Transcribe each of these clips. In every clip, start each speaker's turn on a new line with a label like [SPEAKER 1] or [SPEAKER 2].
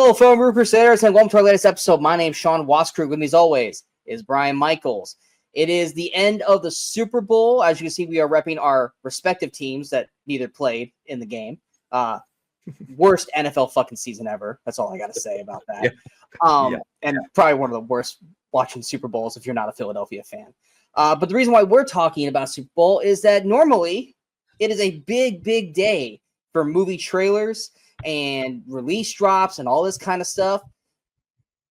[SPEAKER 1] Hello, fellow Movie Crusaders, and welcome to our latest episode. My name's Sean Waskrug. With me, as always, is Brian Michaels. It is the end of the Super Bowl. As you can see, we are repping our respective teams that neither played in the game. Worst NFL fucking season ever. That's all I got to say about that. And probably one of the worst watching Super Bowls if you're not a Philadelphia fan. But the reason why we're talking about Super Bowl is that normally it is a big, big day for movie trailers and release drops and all this kind of stuff,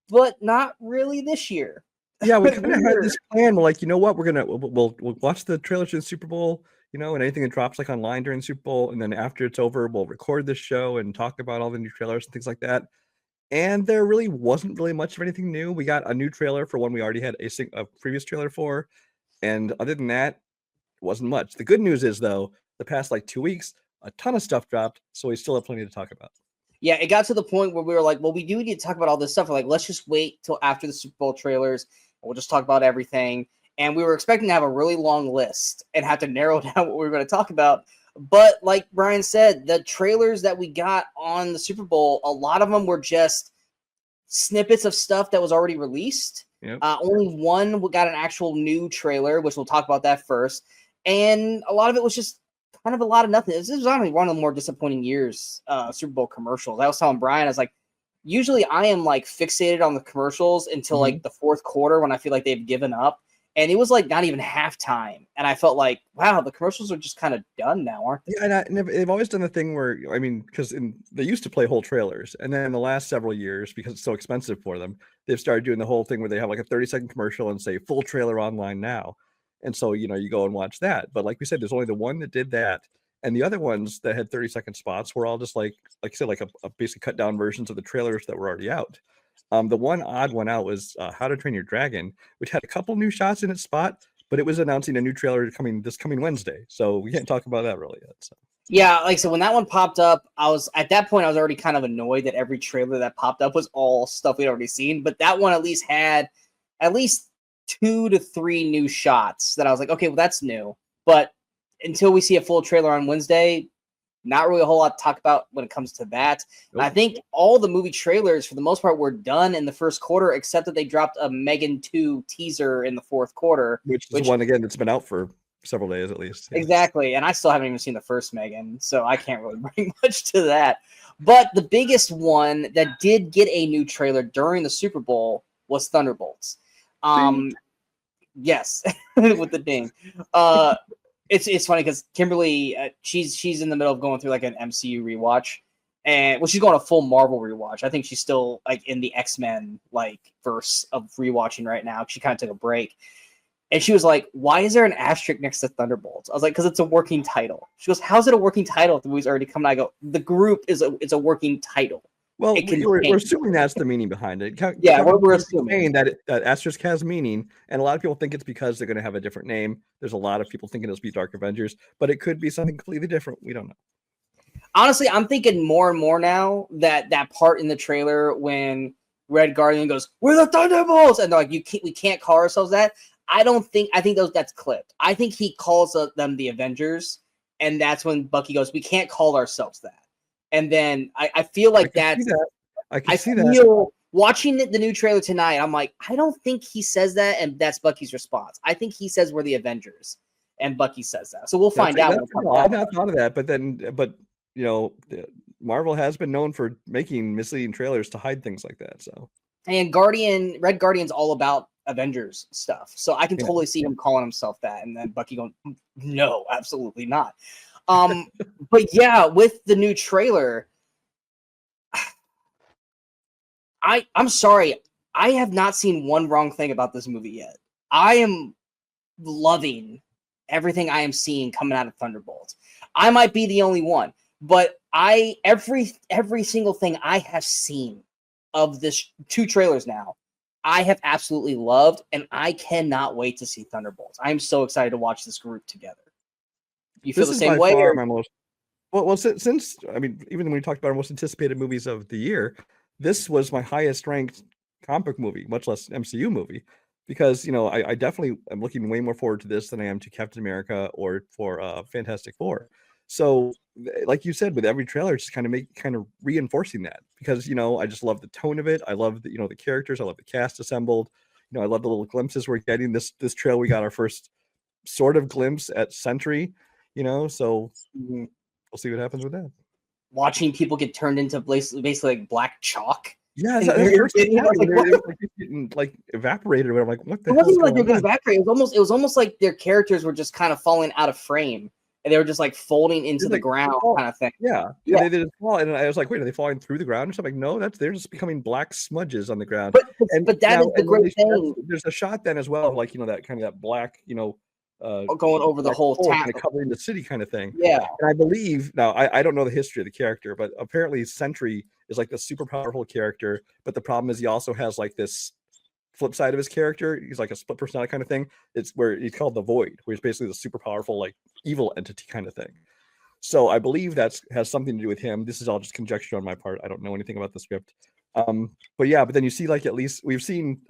[SPEAKER 1] but not really this year.
[SPEAKER 2] Yeah, we kind of had this plan. We're like, you know what? We'll watch the trailers to the Super Bowl, and anything that drops like online during the Super Bowl, and then after it's over, we'll record this show and talk about all the new trailers and things like that. And there really wasn't really much of anything new. We got a new trailer for one we already had a previous trailer for, and other than that, it wasn't much. The good news is though, the past like 2 weeks, a ton of stuff dropped, so we still have plenty to talk about.
[SPEAKER 1] Yeah, it got to the point where we were like, well, we do need to talk about all this stuff. We're like, let's just wait till after the Super Bowl trailers. We'll just talk about everything. And we were expecting to have a really long list and have to narrow down what we were going to talk about. But like Brian said, the trailers that we got on the Super Bowl, a lot of them were just snippets of stuff that was already released.
[SPEAKER 2] Yep.
[SPEAKER 1] Only one got an actual new trailer, which we'll talk about that first. And a lot of it was just kind of a lot of nothing. This is honestly one of the more disappointing years, Super Bowl commercials. I was telling Brian, I was like, usually I am like fixated on the commercials until like the fourth quarter when I feel like they've given up. And it was like not even halftime. And I felt like, wow, the commercials are just kind of done now, aren't they?
[SPEAKER 2] Yeah, and they've always done the thing where, because they used to play whole trailers. And then in the last several years, because it's so expensive for them, they've started doing the whole thing where they have like a 30-second commercial and say full trailer online now. And so, you go and watch that. But like we said, there's only the one that did that. And the other ones that had 30-second spots were all just like you said, like a basically cut down versions of the trailers that were already out. The one odd one out was How to Train Your Dragon, which had a couple new shots in its spot, but it was announcing a new trailer coming Wednesday. So we can't talk about that really yet. So.
[SPEAKER 1] Yeah, like so when that one popped up, I was already kind of annoyed that every trailer that popped up was all stuff we'd already seen. But that one at least had 2 to 3 new shots that I was like, okay, well, that's new. But until we see a full trailer on Wednesday, not really a whole lot to talk about when it comes to that. Nope. And I think all the movie trailers, for the most part, were done in the first quarter, except that they dropped a Megan 2 teaser in the fourth quarter.
[SPEAKER 2] Which is one, again, that's been out for several days at least.
[SPEAKER 1] Yeah. Exactly. And I still haven't even seen the first Megan, so I can't really bring much to that. But the biggest one that did get a new trailer during the Super Bowl was Thunderbolts. Yes, with the ding. It's funny because Kimberly, she's in the middle of going through like an MCU rewatch, and she's going a full Marvel rewatch. I think she's still like in the X-Men like verse of rewatching right now. She kind of took a break, and she was like, "Why is there an asterisk next to Thunderbolts?" I was like, "Because it's a working title." She goes, "How's it a working title if the movie's already coming?" I go, "The group it's a working title."
[SPEAKER 2] Well, we're assuming that's the meaning behind it.
[SPEAKER 1] We're assuming
[SPEAKER 2] that asterisk has meaning, and a lot of people think it's because they're going to have a different name. There's a lot of people thinking it'll be Dark Avengers, but it could be something completely different. We don't know.
[SPEAKER 1] Honestly, I'm thinking more and more now that part in the trailer when Red Guardian goes, "We're the Thunderbolts," and they're like, we can't call ourselves that. I think that's clipped. I think he calls them the Avengers, and that's when Bucky goes, "We can't call ourselves that." And then I feel like I can see that. Watching the new trailer tonight, I'm like, I don't think he says that, and that's Bucky's response. I think he says we're the Avengers, and Bucky says that. So we'll find out.
[SPEAKER 2] I've not thought of that, but Marvel has been known for making misleading trailers to hide things like that. So
[SPEAKER 1] and Red Guardian's all about Avengers stuff, so I can totally see him calling himself that, and then Bucky going, "No, absolutely not." But yeah, with the new trailer, I'm sorry, I have not seen one wrong thing about this movie yet. I am loving everything I am seeing coming out of Thunderbolts. I might be the only one, but every single thing I have seen of this 2 trailers now, I have absolutely loved, and I cannot wait to see Thunderbolts. I am so excited to watch this group together. You feel the same way?
[SPEAKER 2] Since even when we talked about our most anticipated movies of the year, this was my highest ranked comic book movie, much less MCU movie, because I definitely am looking way more forward to this than I am to Captain America or for Fantastic Four. So like you said, with every trailer, it's just kind of reinforcing that, because I just love the tone of it. I love the the characters. I love the cast assembled. I love the little glimpses we're getting. This trail, we got our first sort of glimpse at Sentry. So we'll see what happens with that.
[SPEAKER 1] Watching people get turned into basically like black chalk.
[SPEAKER 2] Yeah, that's the first thing. It was like getting like evaporated or whatever. I'm like, what the hell?
[SPEAKER 1] It wasn't like they were evaporated. It was almost like their characters were just kind of falling out of frame, and they were just like folding into the ground, kind of thing.
[SPEAKER 2] Yeah. They did fall, and I was like, wait, are they falling through the ground or something? Like, no, they're just becoming black smudges on the ground.
[SPEAKER 1] But that is the great thing.
[SPEAKER 2] There's a shot then as well, like that kind of that black,
[SPEAKER 1] going over the whole town,
[SPEAKER 2] kind of covering the city, kind of thing.
[SPEAKER 1] Yeah.
[SPEAKER 2] And I believe now, I don't know the history of the character, but apparently Sentry is like the super powerful character. But the problem is he also has like this flip side of his character. He's like a split personality kind of thing. It's where he's called the Void, where he's basically the super powerful, like evil entity kind of thing. So I believe has something to do with him. This is all just conjecture on my part. I don't know anything about the script. But then you see, like, at least we've seen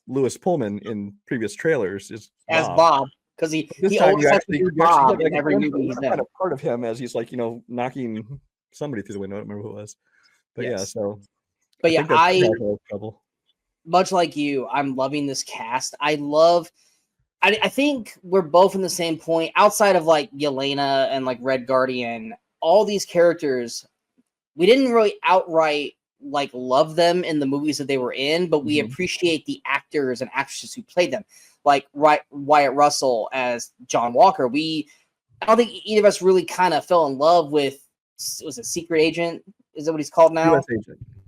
[SPEAKER 2] Lewis Pullman in previous trailers
[SPEAKER 1] as Bob. Because he always has to do Bob in every movie he's in.
[SPEAKER 2] Kind of part of him as he's like, knocking somebody through the window. I don't remember who it was. But
[SPEAKER 1] yes.
[SPEAKER 2] I
[SPEAKER 1] much like you, I'm loving this cast. I think we're both in the same point. Outside of like Yelena and like Red Guardian, all these characters, we didn't really outright like love them in the movies that they were in, but we appreciate the actors and actresses who played them. Like Wyatt Russell as John Walker. I don't think either of us really kind of fell in love with, was it Secret Agent? Is that what he's called now?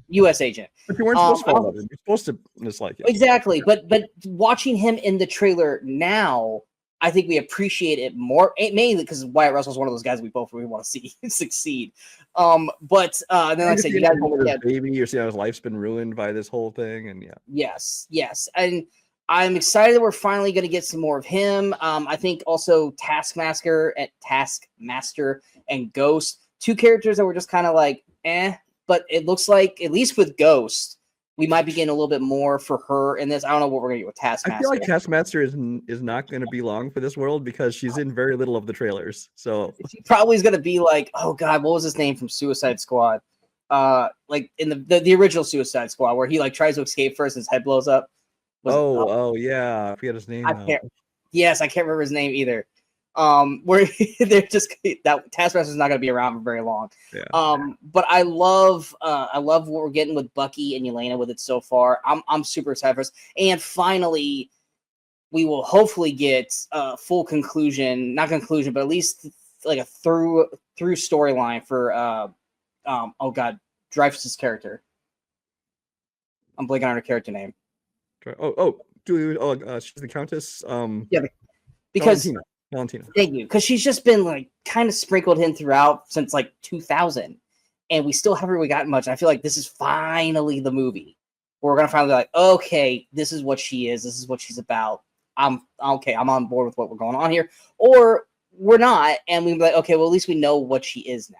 [SPEAKER 1] U.S. Agent.
[SPEAKER 2] But you weren't supposed to fall in love with him. You're supposed to dislike it.
[SPEAKER 1] Exactly. But watching him in the trailer now, I think we appreciate it more, mainly because Wyatt Russell's one of those guys we both really want to see succeed. Then like I said, you guys
[SPEAKER 2] baby, you're seeing how his life's been ruined by this whole thing, and
[SPEAKER 1] yes, and I'm excited that we're finally going to get some more of him. I think also Taskmaster and Ghost, two characters that were just kind of like, but it looks like, at least with Ghost, we might be getting a little bit more for her in this. I don't know what we're going to get with Taskmaster.
[SPEAKER 2] I feel like Taskmaster is not going to be long for this world because she's in very little of the trailers. So
[SPEAKER 1] she probably is going to be like, oh God, what was his name from Suicide Squad? Like in the original Suicide Squad, where he like tries to escape first, his head blows up.
[SPEAKER 2] Yeah, I forget his name.
[SPEAKER 1] I can't remember his name either. Where they're just, that Taskmaster's not going to be around for very long.
[SPEAKER 2] Yeah.
[SPEAKER 1] But I love what we're getting with Bucky and Yelena with it so far. I'm super excited for this. And finally, we will hopefully get a full conclusion, not conclusion, but at least like a through storyline for Dreyfuss's character. I'm blanking on her character name.
[SPEAKER 2] She's the Countess.
[SPEAKER 1] Because
[SPEAKER 2] Valentina.
[SPEAKER 1] Thank you, because she's just been like kind of sprinkled in throughout since like 2000, and we still haven't really gotten much. I feel like this is finally the movie where we're gonna finally be like, okay, this is what she is. This is what she's about. I'm okay. I'm on board with what we're going on here, or we're not, and we'll be like, okay, well, at least we know what she is now.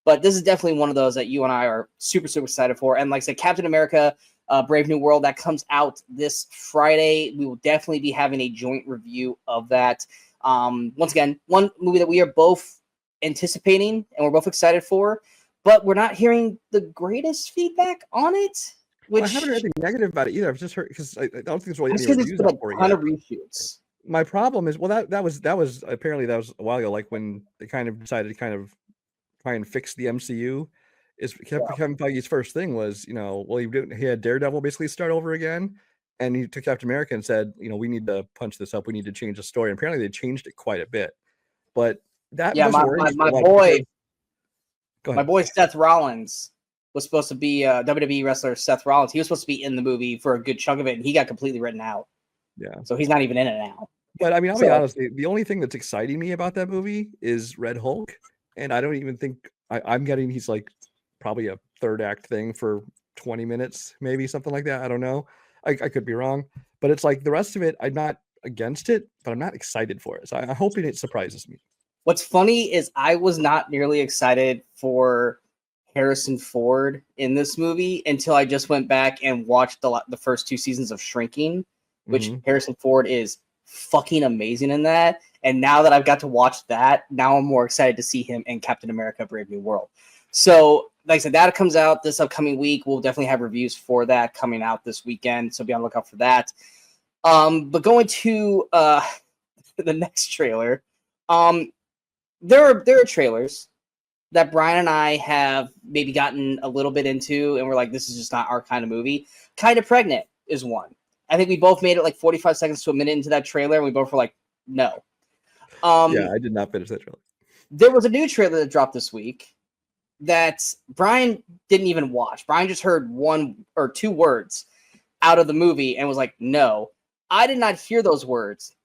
[SPEAKER 1] But this is definitely one of those that you and I are super, super excited for. And like I said, Captain America, Brave New World, that comes out this Friday. We will definitely be having a joint review of that. Once again, one movie that we are both anticipating and we're both excited for, but we're not hearing the greatest feedback on it. Which
[SPEAKER 2] I haven't heard anything negative about it either. I've just heard, because I don't think there's really any
[SPEAKER 1] reviews
[SPEAKER 2] out for it yet.
[SPEAKER 1] Ton of reshoots.
[SPEAKER 2] My problem is, that was apparently that was a while ago, like when they kind of decided to kind of try and fix the MCU. Kevin Feige's first thing was, he had Daredevil basically start over again, and he took Captain America and said, we need to punch this up. We need to change the story. And apparently they changed it quite a bit. But that my boy Seth Rollins was supposed to be WWE wrestler Seth Rollins. He was supposed to be in the movie for a good chunk of it, and he got completely written out. Yeah. So he's not even in it now. But I mean, I'll be honest, the only thing that's exciting me about that movie is Red Hulk. And I don't even think I'm getting, he's like probably a third act thing for 20 minutes, maybe something like that. I don't know. I could be wrong, but it's like the rest of it, I'm not against it, but I'm not excited for it. So I'm hoping it surprises me.
[SPEAKER 1] What's funny is I was not nearly excited for Harrison Ford in this movie until I just went back and watched the first two seasons of Shrinking, which Harrison Ford is fucking amazing in that. And now that I've got to watch that, now I'm more excited to see him in Captain America: Brave New World. So, like I said, that comes out this upcoming week. We'll definitely have reviews for that coming out this weekend, so be on the lookout for that. But going to the next trailer, there are trailers that Brian and I have maybe gotten a little bit into, and we're like, this is just not our kind of movie. Kind of Pregnant is one. I think we both made it like 45 seconds to a minute into that trailer, and we both were like, no.
[SPEAKER 2] Yeah, I did not finish that trailer.
[SPEAKER 1] There was a new trailer that dropped this week that Brian didn't even watch. Brian just heard one or two words out of the movie and was like, no. I did not hear those words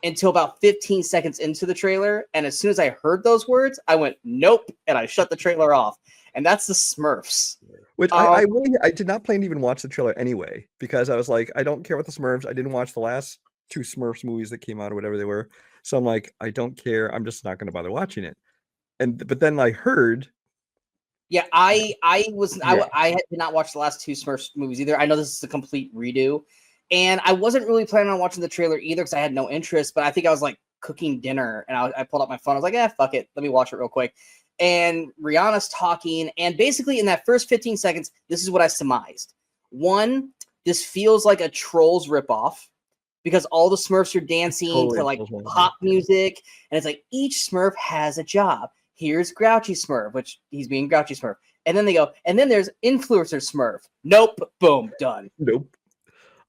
[SPEAKER 1] until about 15 seconds into the trailer. And as soon as I heard those words, I went, nope. And I shut the trailer off. And that's the Smurfs.
[SPEAKER 2] Which I did not plan to even watch the trailer anyway, because I was like, I don't care about the Smurfs. I didn't watch the last 2 Smurfs movies that came out or whatever they were. So I'm like, I don't care. I'm just not going to bother watching it. But then I heard.
[SPEAKER 1] Yeah, I did not watch the last 2 Smurfs movies either. I know this is a complete redo. And I wasn't really planning on watching the trailer either because I had no interest, but I think I was like cooking dinner and I pulled up my phone. I was like, fuck it. Let me watch it real quick. And Rihanna's talking. And basically in that first 15 seconds, this is what I surmised. 1, this feels like a Trolls ripoff because all the Smurfs are dancing to like pop music. And it's like each Smurf has a job. Here's Grouchy Smurf, which he's being Grouchy Smurf. And then they go, and then there's Influencer Smurf. Nope. Boom. Done.
[SPEAKER 2] Nope.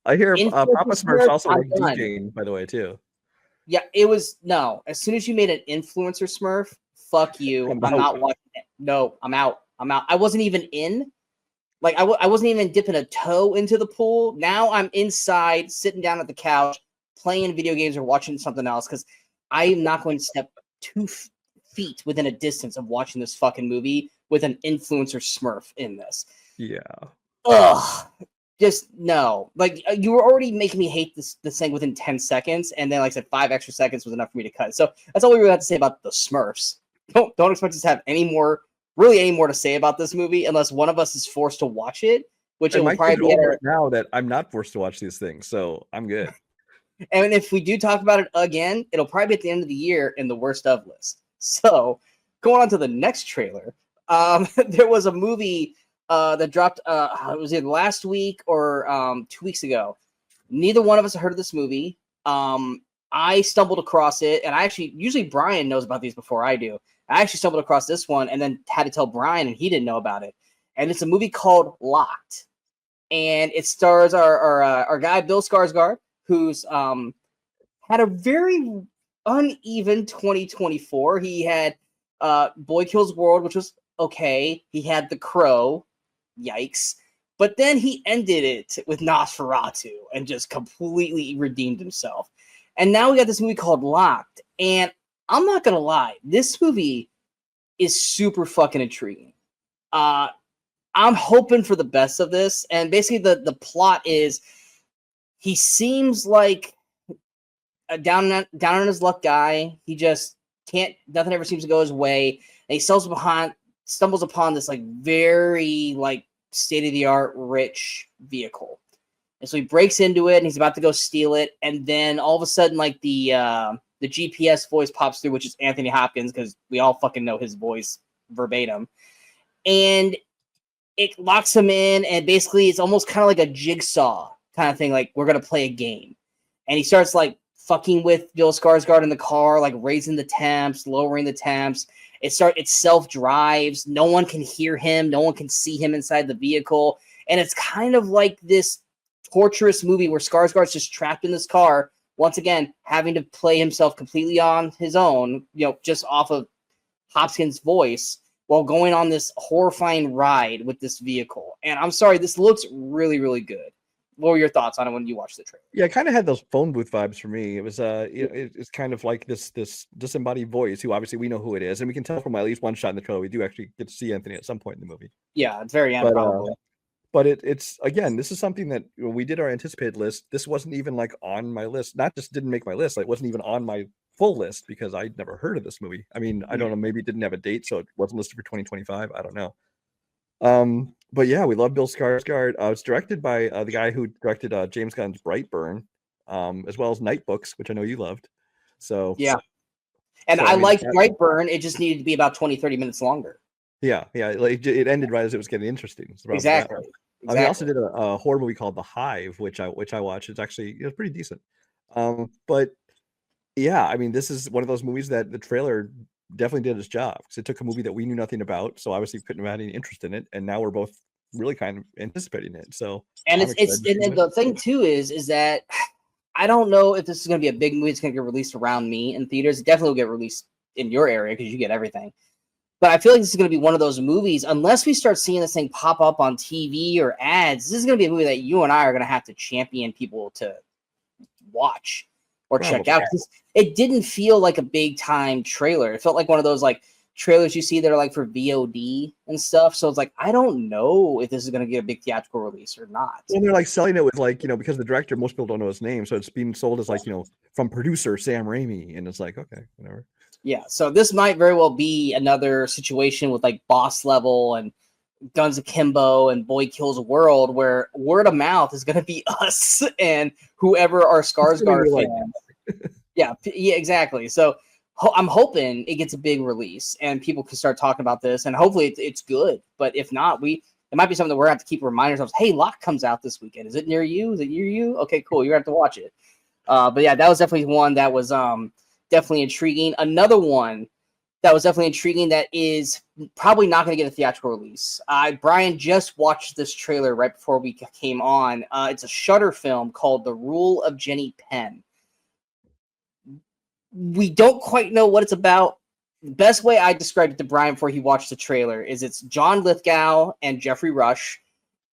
[SPEAKER 2] I hear Papa Smurf's also like DJing, by the way, too.
[SPEAKER 1] Yeah, it was no. As soon as you made an influencer Smurf, fuck you. I'm not watching it. No, I'm out. I wasn't even in. Like I wasn't even dipping a toe into the pool. Now I'm inside, sitting down at the couch, playing video games or watching something else because I am not going to step 2 feet within a distance of watching this fucking movie with an influencer Smurf in this.
[SPEAKER 2] Yeah.
[SPEAKER 1] Ugh. Just no. Like you were already making me hate this thing within 10 seconds, and then like I said, 5 extra seconds was enough for me to cut. So that's all we really have to say about the Smurfs. Don't expect us to have any more to say about this movie unless one of us is forced to watch it, which it will probably be
[SPEAKER 2] over now that I'm not forced to watch these things, so I'm good.
[SPEAKER 1] And if we do talk about it again, it'll probably be at the end of the year in the worst of list. So going on to the next trailer, there was a movie that dropped it was either last week or 2 weeks ago. Neither one of us heard of this movie. I stumbled across it, and usually Brian knows about these before I do. I actually stumbled across this one and then had to tell Brian, and he didn't know about it. And it's a movie called Locked, and it stars our guy Bill Skarsgård, who's had a very uneven 2024. He had Boy Kills World, which was okay. He had The Crow. Yikes. But then he ended it with Nosferatu and just completely redeemed himself. And now we got this movie called Locked. And I'm not going to lie, this movie is super fucking intriguing. I'm hoping for the best of this. And basically the plot is he seems like a down on his luck guy. He just nothing ever seems to go his way. And he stumbles upon this like very like state-of-the-art rich vehicle. And so he breaks into it and he's about to go steal it. And then all of a sudden, like the GPS voice pops through, which is Anthony Hopkins, because we all fucking know his voice verbatim. And it locks him in, and basically it's almost kind of like a jigsaw kind of thing. Like, we're going to play a game. And he starts like fucking with Bill Skarsgård in the car, like raising the temps, lowering the temps. It self-drives. No one can hear him. No one can see him inside the vehicle. And it's kind of like this torturous movie where Skarsgård's just trapped in this car, once again, having to play himself completely on his own, just off of Hopkins' voice, while going on this horrifying ride with this vehicle. And I'm sorry, this looks really, really good. What were your thoughts on it when you watched the trailer?
[SPEAKER 2] Yeah, it kind of had those phone booth vibes for me. It was it's kind of like this disembodied voice, who obviously we know who it is, and we can tell from at least one shot in the trailer we do actually get to see Anthony at some point in the movie.
[SPEAKER 1] Yeah, it's very end probably.
[SPEAKER 2] But it's again, this is something that when we did our anticipated list, this wasn't even like on my list. Not just didn't make my list, like it wasn't even on my full list because I'd never heard of this movie. I mean, I don't know, maybe it didn't have a date, so it wasn't listed for 2025. I don't know. But yeah, we love Bill Skarsgård. It's directed by the guy who directed James Gunn's Brightburn. as well as Night Books, which I know you loved. So
[SPEAKER 1] yeah. And
[SPEAKER 2] so
[SPEAKER 1] I
[SPEAKER 2] I mean,
[SPEAKER 1] liked Brightburn. It just needed to be about 20, 30 minutes longer.
[SPEAKER 2] yeah, like it ended right as it was getting interesting. So
[SPEAKER 1] Exactly.
[SPEAKER 2] He also did a horror movie called The Hive, which I watched. It's actually pretty decent. But yeah, I mean, this is one of those movies that the trailer definitely did its job, because it took a movie that we knew nothing about, so obviously couldn't have had any interest in it, and now we're both really kind of anticipating it. So
[SPEAKER 1] and
[SPEAKER 2] I'm excited to see
[SPEAKER 1] and the thing too is that I don't know if this is going to be a big movie. It's going to get released around me in theaters. It definitely will get released in your area because you get everything. But I feel like this is going to be one of those movies, unless we start seeing this thing pop up on TV or ads, this is going to be a movie that you and I are going to have to champion people to watch or check out. Because it didn't feel like a big time trailer. It felt like one of those like trailers you see that are like for VOD and stuff. So it's like, I don't know if this is going to get a big theatrical release or not.
[SPEAKER 2] Well, they're like selling it with like, because the director, most people don't know his name, so it's being sold as like, from producer Sam Raimi, and it's like, okay, whatever.
[SPEAKER 1] Yeah, so this might very well be another situation with like Boss Level and Guns Akimbo and Boy Kills World, where word of mouth is going to be us and whoever our Skarsgård fans. Yeah, exactly. So I'm hoping it gets a big release and people can start talking about this, and hopefully it's good. But if not, it might be something that we're going to have to keep reminding ourselves. Hey, Locke comes out this weekend. Is it near you? Is it near you? Okay, cool. You're going to have to watch it. But yeah, that was definitely one that was definitely intriguing. Another one that was definitely intriguing that is probably not going to get a theatrical release. Brian just watched this trailer right before we came on. It's a Shudder film called The Rule of Jenny Penn. We don't quite know what it's about. The best way I described it to Brian before he watched the trailer is it's John Lithgow and Jeffrey Rush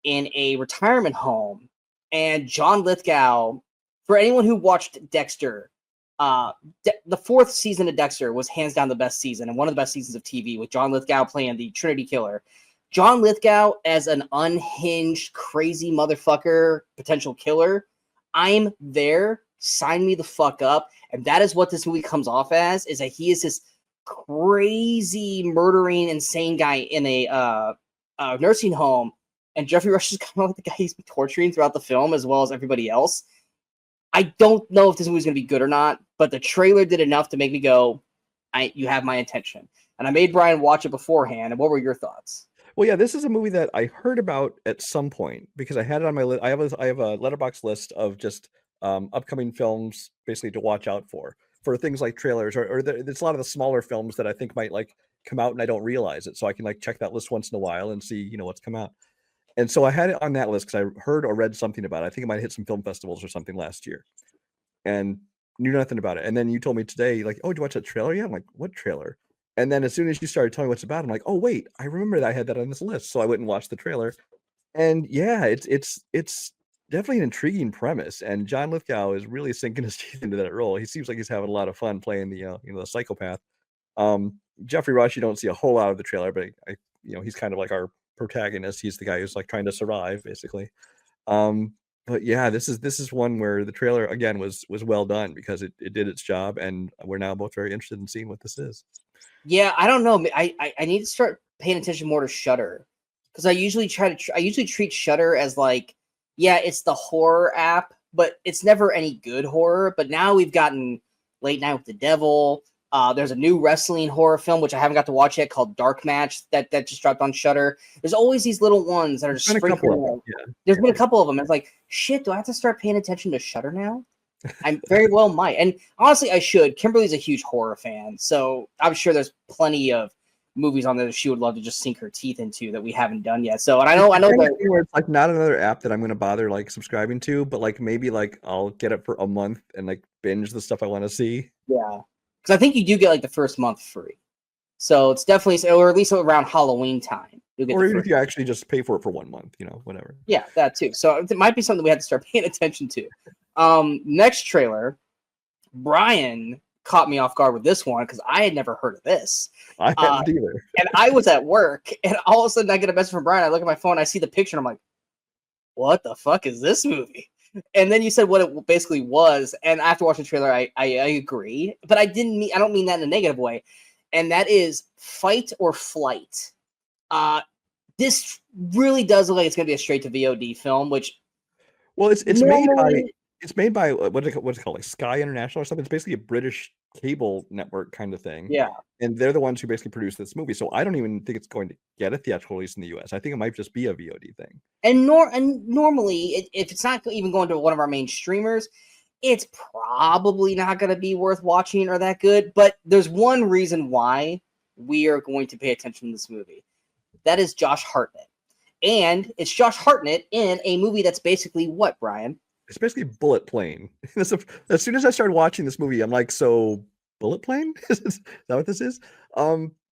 [SPEAKER 1] in a retirement home. And John Lithgow, for anyone who watched Dexter, the fourth season of Dexter was hands down the best season and one of the best seasons of TV, with John Lithgow playing the Trinity Killer. John Lithgow as an unhinged, crazy motherfucker, potential killer. I'm there. Sign me the fuck up. And that is what this movie comes off as, is that he is this crazy, murdering, insane guy in a nursing home. And Jeffrey Rush is kind of like the guy he's been torturing throughout the film, as well as everybody else. I don't know if this movie's going to be good or not, but the trailer did enough to make me go, you have my attention. And I made Brian watch it beforehand. And what were your thoughts?
[SPEAKER 2] Well, yeah, this is a movie that I heard about at some point because I had it on my list. I have a Letterboxd list of just upcoming films basically to watch out for things like trailers or there's a lot of the smaller films that I think might like come out and I don't realize it. So I can like check that list once in a while and see, what's come out. And so I had it on that list because I heard or read something about it. I think it might hit some film festivals or something last year and knew nothing about it. And then you told me today, like, oh, did you watch that trailer? Yeah. I'm like, what trailer? And then as soon as you started telling me what's about, I'm like, oh, wait, I remember that I had that on this list. So I went and watched the trailer. And yeah, it's definitely an intriguing premise. And John Lithgow is really sinking his teeth into that role. He seems like he's having a lot of fun playing the, the psychopath. Jeffrey Rush, you don't see a whole lot of the trailer, but he's kind of like our protagonist. He's the guy who's like trying to survive, basically. But yeah, this is one where the trailer again was well done because it did its job, and we're now both very interested in seeing what this is.
[SPEAKER 1] Yeah, I don't know. I need to start paying attention more to Shudder, because I usually treat Shudder as like, yeah, it's the horror app, but it's never any good horror. But now we've gotten Late Night with the Devil. There's a new wrestling horror film, which I haven't got to watch yet, called Dark Match that just dropped on Shudder. There's always these little ones that are just sprinkling. There's been a couple of them. It's like, shit, do I have to start paying attention to Shudder now? I very well might. And honestly, I should. Kimberly's a huge horror fan, so I'm sure there's plenty of movies on there that she would love to just sink her teeth into that we haven't done yet. So, and I know that
[SPEAKER 2] it's like not another app that I'm going to bother like subscribing to, but like maybe like I'll get it for a month and like binge the stuff I want to see.
[SPEAKER 1] Yeah. Because I think you do get like the first month free. So it's definitely, or at least around Halloween time.
[SPEAKER 2] Or even if you actually just pay for it for 1 month, whatever.
[SPEAKER 1] Yeah, that too. So it might be something we have to start paying attention to. Next trailer, Brian caught me off guard with this one because I had never heard of this.
[SPEAKER 2] I hadn't either.
[SPEAKER 1] And I was at work, and all of a sudden I get a message from Brian. I look at my phone, I see the picture, and I'm like, what the fuck is this movie? And then you said what it basically was, and after watching the trailer, I agree, but I don't mean that in a negative way, and that is Fight or Flight. This really does look like it's going to be a straight to VOD film, which
[SPEAKER 2] it's made by It's made by what's it called, like Sky International or something. It's basically a British cable network kind of thing.
[SPEAKER 1] Yeah.
[SPEAKER 2] And they're the ones who basically produced this movie. So I don't even think it's going to get a theatrical release in the US. I think it might just be a VOD thing.
[SPEAKER 1] And normally, if it's not even going to one of our main streamers, it's probably not going to be worth watching or that good. But there's one reason why we are going to pay attention to this movie. That is Josh Hartnett. And it's Josh Hartnett in a movie that's basically what, Brian?
[SPEAKER 2] It's basically Bullet Plane. As soon as I started watching this movie, I'm like, so Bullet Plane? Is that what this is?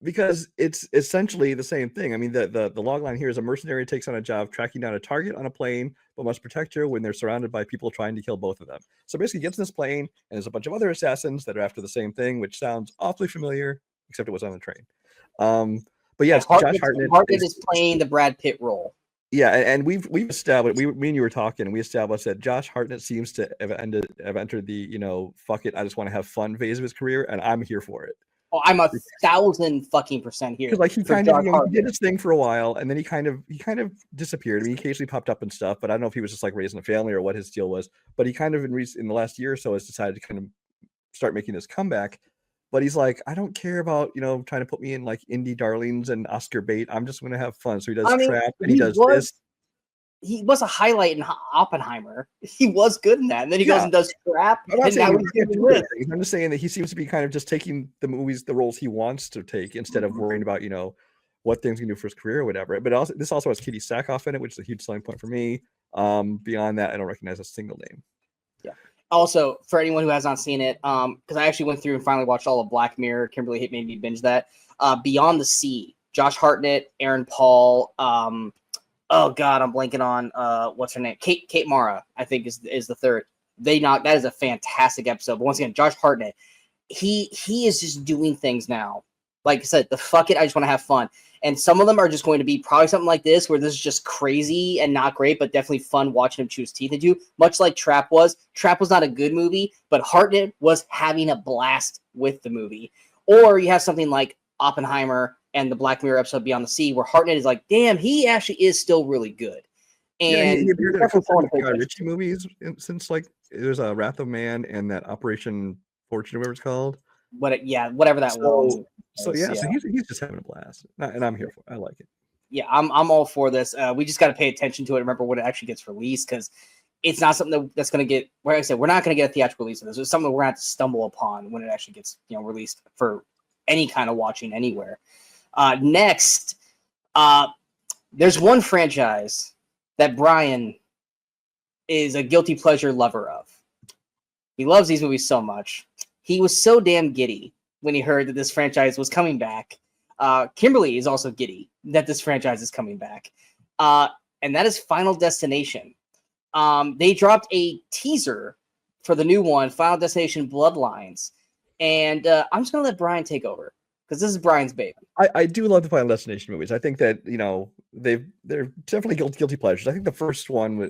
[SPEAKER 2] Because it's essentially the same thing. I mean, the log line here is a mercenary takes on a job tracking down a target on a plane, but must protect her when they're surrounded by people trying to kill both of them. So basically, gets in this plane, and there's a bunch of other assassins that are after the same thing, which sounds awfully familiar, except it was on the train. But yeah, Josh Hartnett
[SPEAKER 1] is playing the Brad Pitt role.
[SPEAKER 2] Yeah, and we've established, me and you were talking, and we established that Josh Hartnett seems to have entered the fuck it, I just want to have fun phase of his career, and I'm here for it.
[SPEAKER 1] Oh, I'm 1,000% here.
[SPEAKER 2] Because like he kind of he did his thing for a while, and then he kind of disappeared. I mean, he occasionally popped up and stuff, but I don't know if he was just like raising a family or what his deal was. But he kind of in the last year or so has decided to kind of start making his comeback. But he's like, I don't care about trying to put me in like indie darlings and Oscar bait. I'm just going to have fun. So he does Trap and he does this.
[SPEAKER 1] He was a highlight in Oppenheimer. He was good in that, and then he goes and does Trap.
[SPEAKER 2] I'm not saying I'm just saying that he seems to be kind of just taking the roles he wants to take instead of worrying about what things he can do for his career or whatever. But this also has Katie Sackhoff in it, which is a huge selling point for me. Beyond that, I don't recognize a single name.
[SPEAKER 1] Yeah. Also, for anyone who has not seen it, because I actually went through and finally watched all of Black Mirror. Kimberly made me binge that. Beyond the Sea, Josh Hartnett, Aaron Paul. Oh God, I'm blanking on what's her name? Kate Mara, I think is the third. That is a fantastic episode. But once again, Josh Hartnett, he is just doing things now. Like I said, the fuck it, I just want to have fun. And some of them are just going to be probably something like this, where this is just crazy and not great, but definitely fun watching him choose teeth into. Much like Trap was. Trap was not a good movie, but Hartnett was having a blast with the movie. Or you have something like Oppenheimer and the Black Mirror episode Beyond the Sea, where Hartnett is like, damn, he actually is still really good. And
[SPEAKER 2] he appeared in a couple of Ritchie movies since like there's a Wrath of Man and that Operation Fortune, whatever it's called.
[SPEAKER 1] Whatever that was.
[SPEAKER 2] So he's just having a blast, and I'm here for it. I like it.
[SPEAKER 1] Yeah, I'm all for this. We just got to pay attention to it. Remember when it actually gets released, because it's not something that's going to get. Like I said, we're not going to get a theatrical release of this. It's something we're going to have to stumble upon when it actually gets released for any kind of watching anywhere. Next, there's one franchise that Brian is a guilty pleasure lover of. He loves these movies so much. He was so damn giddy when he heard that this franchise was coming back. Kimberly is also giddy that this franchise is coming back. And that is Final Destination. They dropped a teaser for the new one, Final Destination Bloodlines. And I'm just going to let Brian take over, because this is Brian's baby.
[SPEAKER 2] I do love the Final Destination movies. I think that, they're definitely guilty pleasures. I think the first one,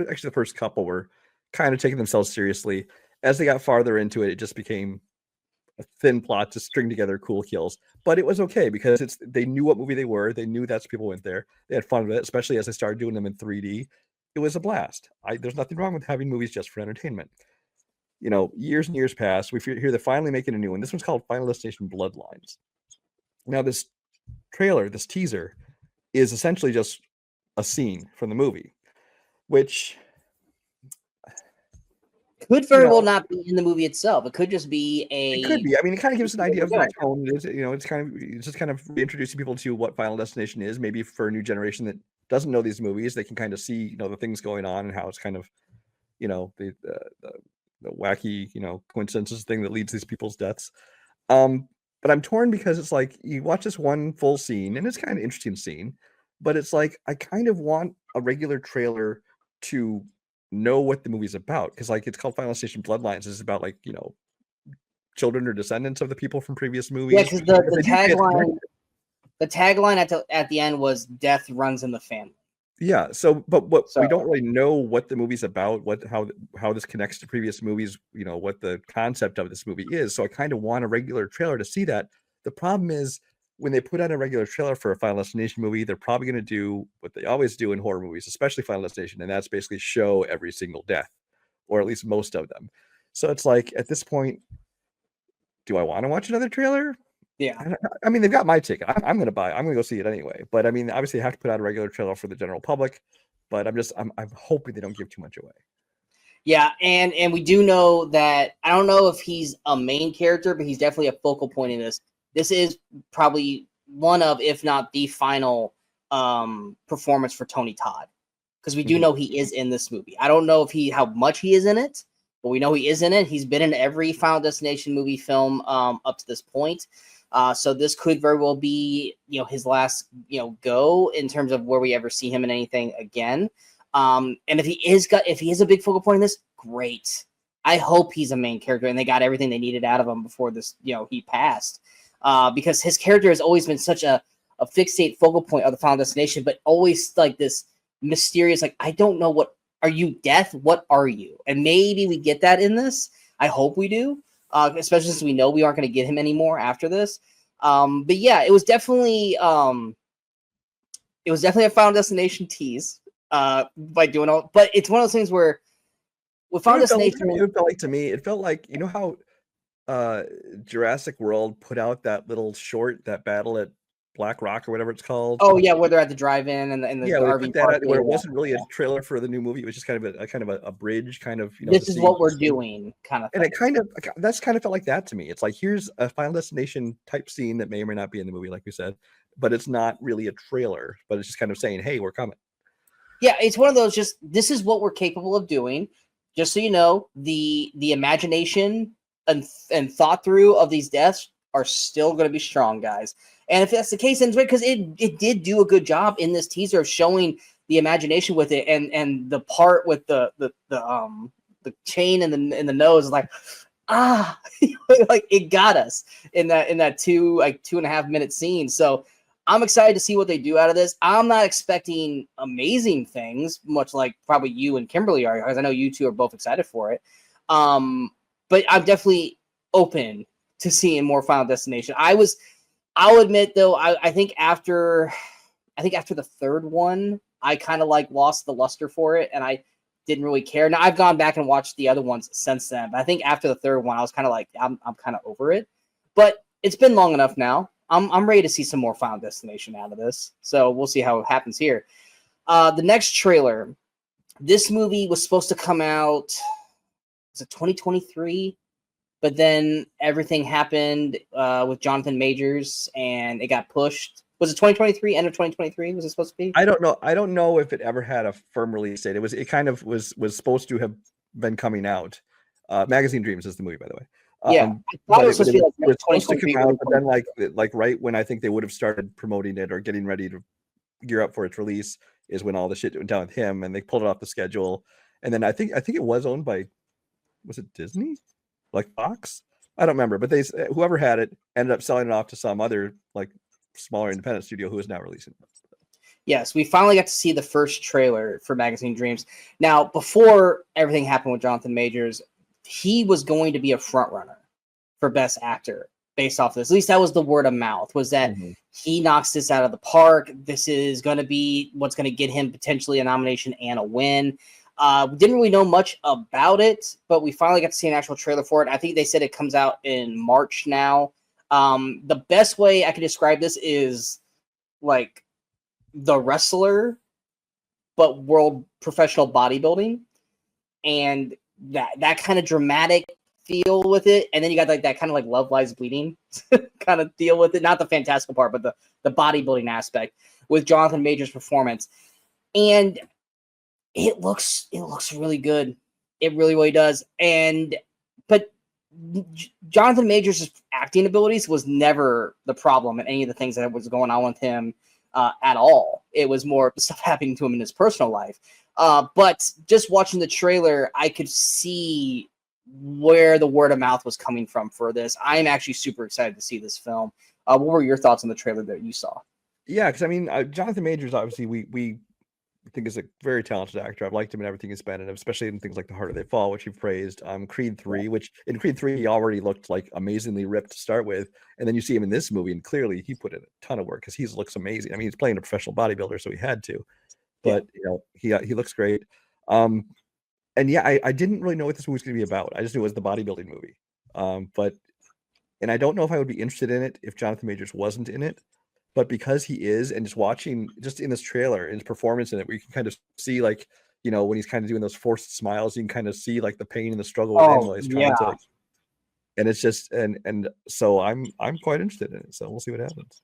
[SPEAKER 2] actually the first couple, were kind of taking themselves seriously. As they got farther into it, it just became a thin plot to string together cool kills. But it was okay, because they knew what movie they were. They knew that's people went there. They had fun with it, especially as they started doing them in 3D. It was a blast. There's nothing wrong with having movies just for entertainment. Years and years pass. We hear they're finally making a new one. This one's called Final Destination Bloodlines. Now, this trailer, this teaser, is essentially just a scene from the movie, which
[SPEAKER 1] could very well not be in the movie itself. It could just be
[SPEAKER 2] It could be. I mean, it kind of gives an idea of what tone it is. It's just kind of reintroducing people to what Final Destination is. Maybe for a new generation that doesn't know these movies, they can kind of see the things going on and how it's kind of the wacky coincidences thing that leads these people's deaths. But I'm torn, because it's like you watch this one full scene and it's kind of interesting scene, but it's like I kind of want a regular trailer to know what the movie's about, because like it's called Final Destination Bloodlines. It's about children or descendants of the people from previous movies.
[SPEAKER 1] Yeah, because the tagline at the end was "Death runs in the family."
[SPEAKER 2] Yeah. But we don't really know what the movie's about, how this connects to previous movies, what the concept of this movie is. So I kind of want a regular trailer to see that. The problem is, when they put out a regular trailer for a Final Destination movie, they're probably going to do what they always do in horror movies, especially Final Destination, and that's basically show every single death, or at least most of them. So it's like at this point, do I want to watch another trailer?
[SPEAKER 1] Yeah.
[SPEAKER 2] I mean, they've got my ticket. I'm going to buy. I'm going to go see it anyway. But I mean, obviously, I have to put out a regular trailer for the general public. But I'm hoping they don't give too much away.
[SPEAKER 1] Yeah, and we do know that, I don't know if he's a main character, but he's definitely a focal point in this. This is probably one of, if not the final performance for Tony Todd, because we do know he is in this movie. I don't know if how much he is in it, but we know he is in it. He's been in every Final Destination movie film up to this point. So this could very well be, his last, go in terms of where we ever see him in anything again. And if he is a big focal point in this, great. I hope he's a main character and they got everything they needed out of him before this, he passed. Because his character has always been such a fixate focal point of the Final Destination, but always like this mysterious, like, I don't know, what are you, death? What are you? And maybe we get that in this. I hope we do, especially since we know we aren't going to get him anymore after this. But yeah, it was definitely a Final Destination tease. By doing all, but it's one of those things where with Final Destination,
[SPEAKER 2] it felt like how Jurassic World put out that little short, that battle at Black Rock or whatever it's called.
[SPEAKER 1] Oh yeah, where they're at the drive-in and the RV park,
[SPEAKER 2] where it wasn't really a trailer for the new movie. It was just kind of a bridge, kind of.
[SPEAKER 1] This is what we're doing, kind of.
[SPEAKER 2] And that's kind of felt like that to me. It's like, here's a Final Destination type scene that may or may not be in the movie, like we said, but it's not really a trailer. But it's just kind of saying, hey, we're coming.
[SPEAKER 1] Yeah, it's one of those, just, this is what we're capable of doing. Just so you know, the imagination and thought through of these deaths are still going to be strong, guys. And if that's the case, then it's because it did do a good job in this teaser of showing the imagination with it, and the part with the chain in the nose, like, like, it got us in that 2.5 minute scene. So I'm excited to see what they do out of this. I'm not expecting amazing things, much like probably you and Kimberly are, because I know you two are both excited for it. But I'm definitely open to seeing more Final Destination. I'll admit though, I think after the third one, I kind of lost the luster for it, and I didn't really care. Now I've gone back and watched the other ones since then, but I think after the third one, I was kind of like, I'm kind of over it. But it's been long enough now. I'm ready to see some more Final Destination out of this. So we'll see how it happens here. The next trailer, this movie was supposed to come out, was it 2023? But then everything happened with Jonathan Majors and it got pushed. Was it 2023? End of 2023? Was it supposed to be?
[SPEAKER 2] I don't know. I don't know if it ever had a firm release date. It kind of was supposed to have been coming out. Magazine Dreams is the movie, by the way.
[SPEAKER 1] Yeah, I thought it was supposed
[SPEAKER 2] to come out, but then like right when I think they would have started promoting it or getting ready to gear up for its release is when all the shit went down with him, and they pulled it off the schedule. And then I think it was owned by, was it Disney, like Fox? I don't remember, but whoever had it ended up selling it off to some other like smaller independent studio who is now releasing it.
[SPEAKER 1] Yes, we finally got to see the first trailer for Magazine Dreams. Now, before everything happened with Jonathan Majors, he was going to be a front runner for Best Actor based off this. At least that was the word of mouth, was that he knocks this out of the park. This is going to be what's going to get him potentially a nomination and a win. We didn't really know much about it, but we finally got to see an actual trailer for it. I think they said it comes out in March now. The best way I could describe this is like The Wrestler, but world professional bodybuilding. And that kind of dramatic feel with it, and then you got like that kind of like Love Lies Bleeding kind of deal with it, not the fantastical part, but the bodybuilding aspect with Jonathan Majors' performance. And it looks really good. It really, really does. But Jonathan Majors' acting abilities was never the problem in any of the things that was going on with him at all. It was more stuff happening to him in his personal life. But just watching the trailer, I could see where the word of mouth was coming from for this. I'm actually super excited to see this film. What were your thoughts on the trailer that you saw?
[SPEAKER 2] Yeah, because I mean, Jonathan Majors, obviously, we think is a very talented actor. I've liked him in everything he's been in, especially in things like The Harder They Fall, which you've praised. Creed 3, which in Creed 3 he already looked like amazingly ripped to start with, and then you see him in this movie, and clearly he put in a ton of work because he looks amazing. I mean, he's playing a professional bodybuilder, so he had to. But he looks great. And yeah, I didn't really know what this movie was going to be about. I just knew it was the bodybuilding movie. And I don't know if I would be interested in it if Jonathan Majors wasn't in it. But because he is, and just watching just in this trailer, his performance in it, we can kind of see like, when he's kind of doing those forced smiles, you can kind of see like the pain and the struggle within while he's trying to. And it's just and so I'm quite interested in it. So we'll see what happens.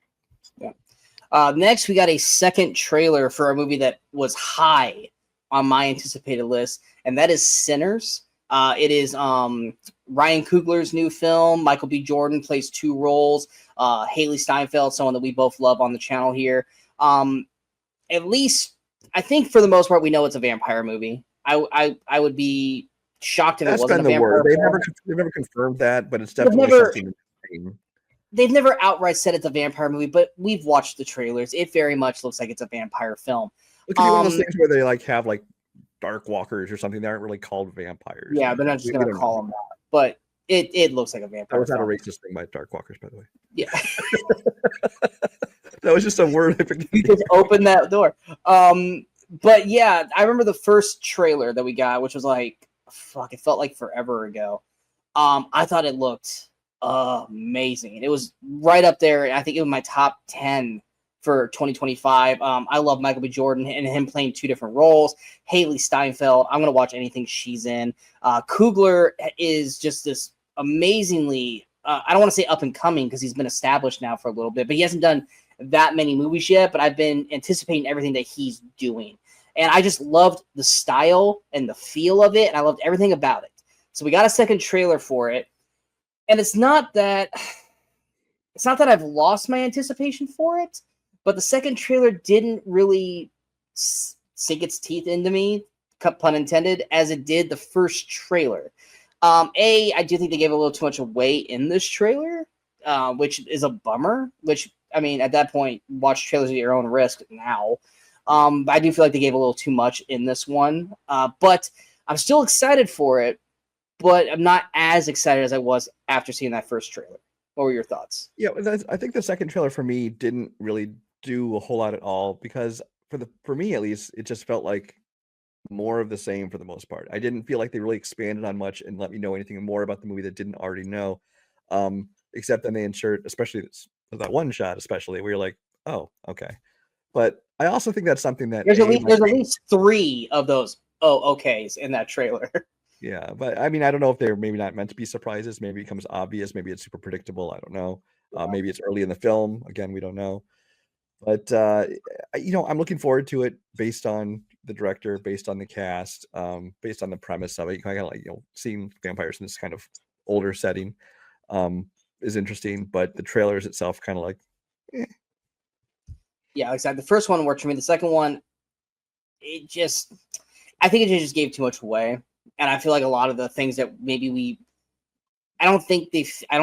[SPEAKER 1] Yeah. Next, we got a second trailer for a movie that was high on my anticipated list, and that is Sinners. It is Ryan Coogler's new film. Michael B. Jordan plays 2 roles. Haley Steinfeld, someone that we both love on the channel here. At least, I think for the most part, we know it's a vampire movie. I would be shocked if it wasn't a vampire
[SPEAKER 2] movie. They've never confirmed that, but it's definitely something.
[SPEAKER 1] They've never outright said it's a vampire movie, but we've watched the trailers. It very much looks like it's a vampire film.
[SPEAKER 2] It could be one of those things where they like have like dark walkers or something. They aren't really called vampires.
[SPEAKER 1] Yeah, they're not just going to call them that. But it looks like a vampire.
[SPEAKER 2] That was not a racist thing by dark walkers, by the way.
[SPEAKER 1] Yeah.
[SPEAKER 2] That was just a word.
[SPEAKER 1] You just opened that door. But yeah, I remember the first trailer that we got, which was like, fuck, it felt like forever ago. I thought it looked amazing. It was right up there. I think it was my top 10 for 2025. I love Michael B. Jordan and him playing 2 different roles. Haley Steinfeld, I'm going to watch anything she's in. Coogler is just this amazingly, I don't want to say up and coming because he's been established now for a little bit, but he hasn't done that many movies yet, but I've been anticipating everything that he's doing. And I just loved the style and the feel of it, and I loved everything about it. So we got a second trailer for it. And it's not that I've lost my anticipation for it, but the second trailer didn't really sink its teeth into me, pun intended, as it did the first trailer. I do think they gave a little too much away in this trailer, which is a bummer, which, I mean, at that point, watch trailers at your own risk now. I do feel like they gave a little too much in this one, but I'm still excited for it, but I'm not as excited as I was after seeing that first trailer. What were your thoughts?
[SPEAKER 2] Yeah, I think the second trailer for me didn't really do a whole lot at all, because for me at least, it just felt like more of the same for the most part. I didn't feel like they really expanded on much and let me know anything more about the movie that didn't already know, except then they insert, especially that one shot, especially where you're like, oh, okay. But I also think that's something that
[SPEAKER 1] there's at least 3 of those okays in that trailer.
[SPEAKER 2] Yeah, but I mean, I don't know if they're maybe not meant to be surprises. Maybe it becomes obvious. Maybe it's super predictable. I don't know. Maybe it's early in the film. Again, we don't know. But I'm looking forward to it based on the director, based on the cast, based on the premise of it. Kind of like seeing vampires in this kind of older setting is interesting. But the trailers itself, kind of like, eh.
[SPEAKER 1] Yeah, exactly. The first one worked for me. The second one, I think it just gave too much away. And I feel like a lot of the things that maybe I don't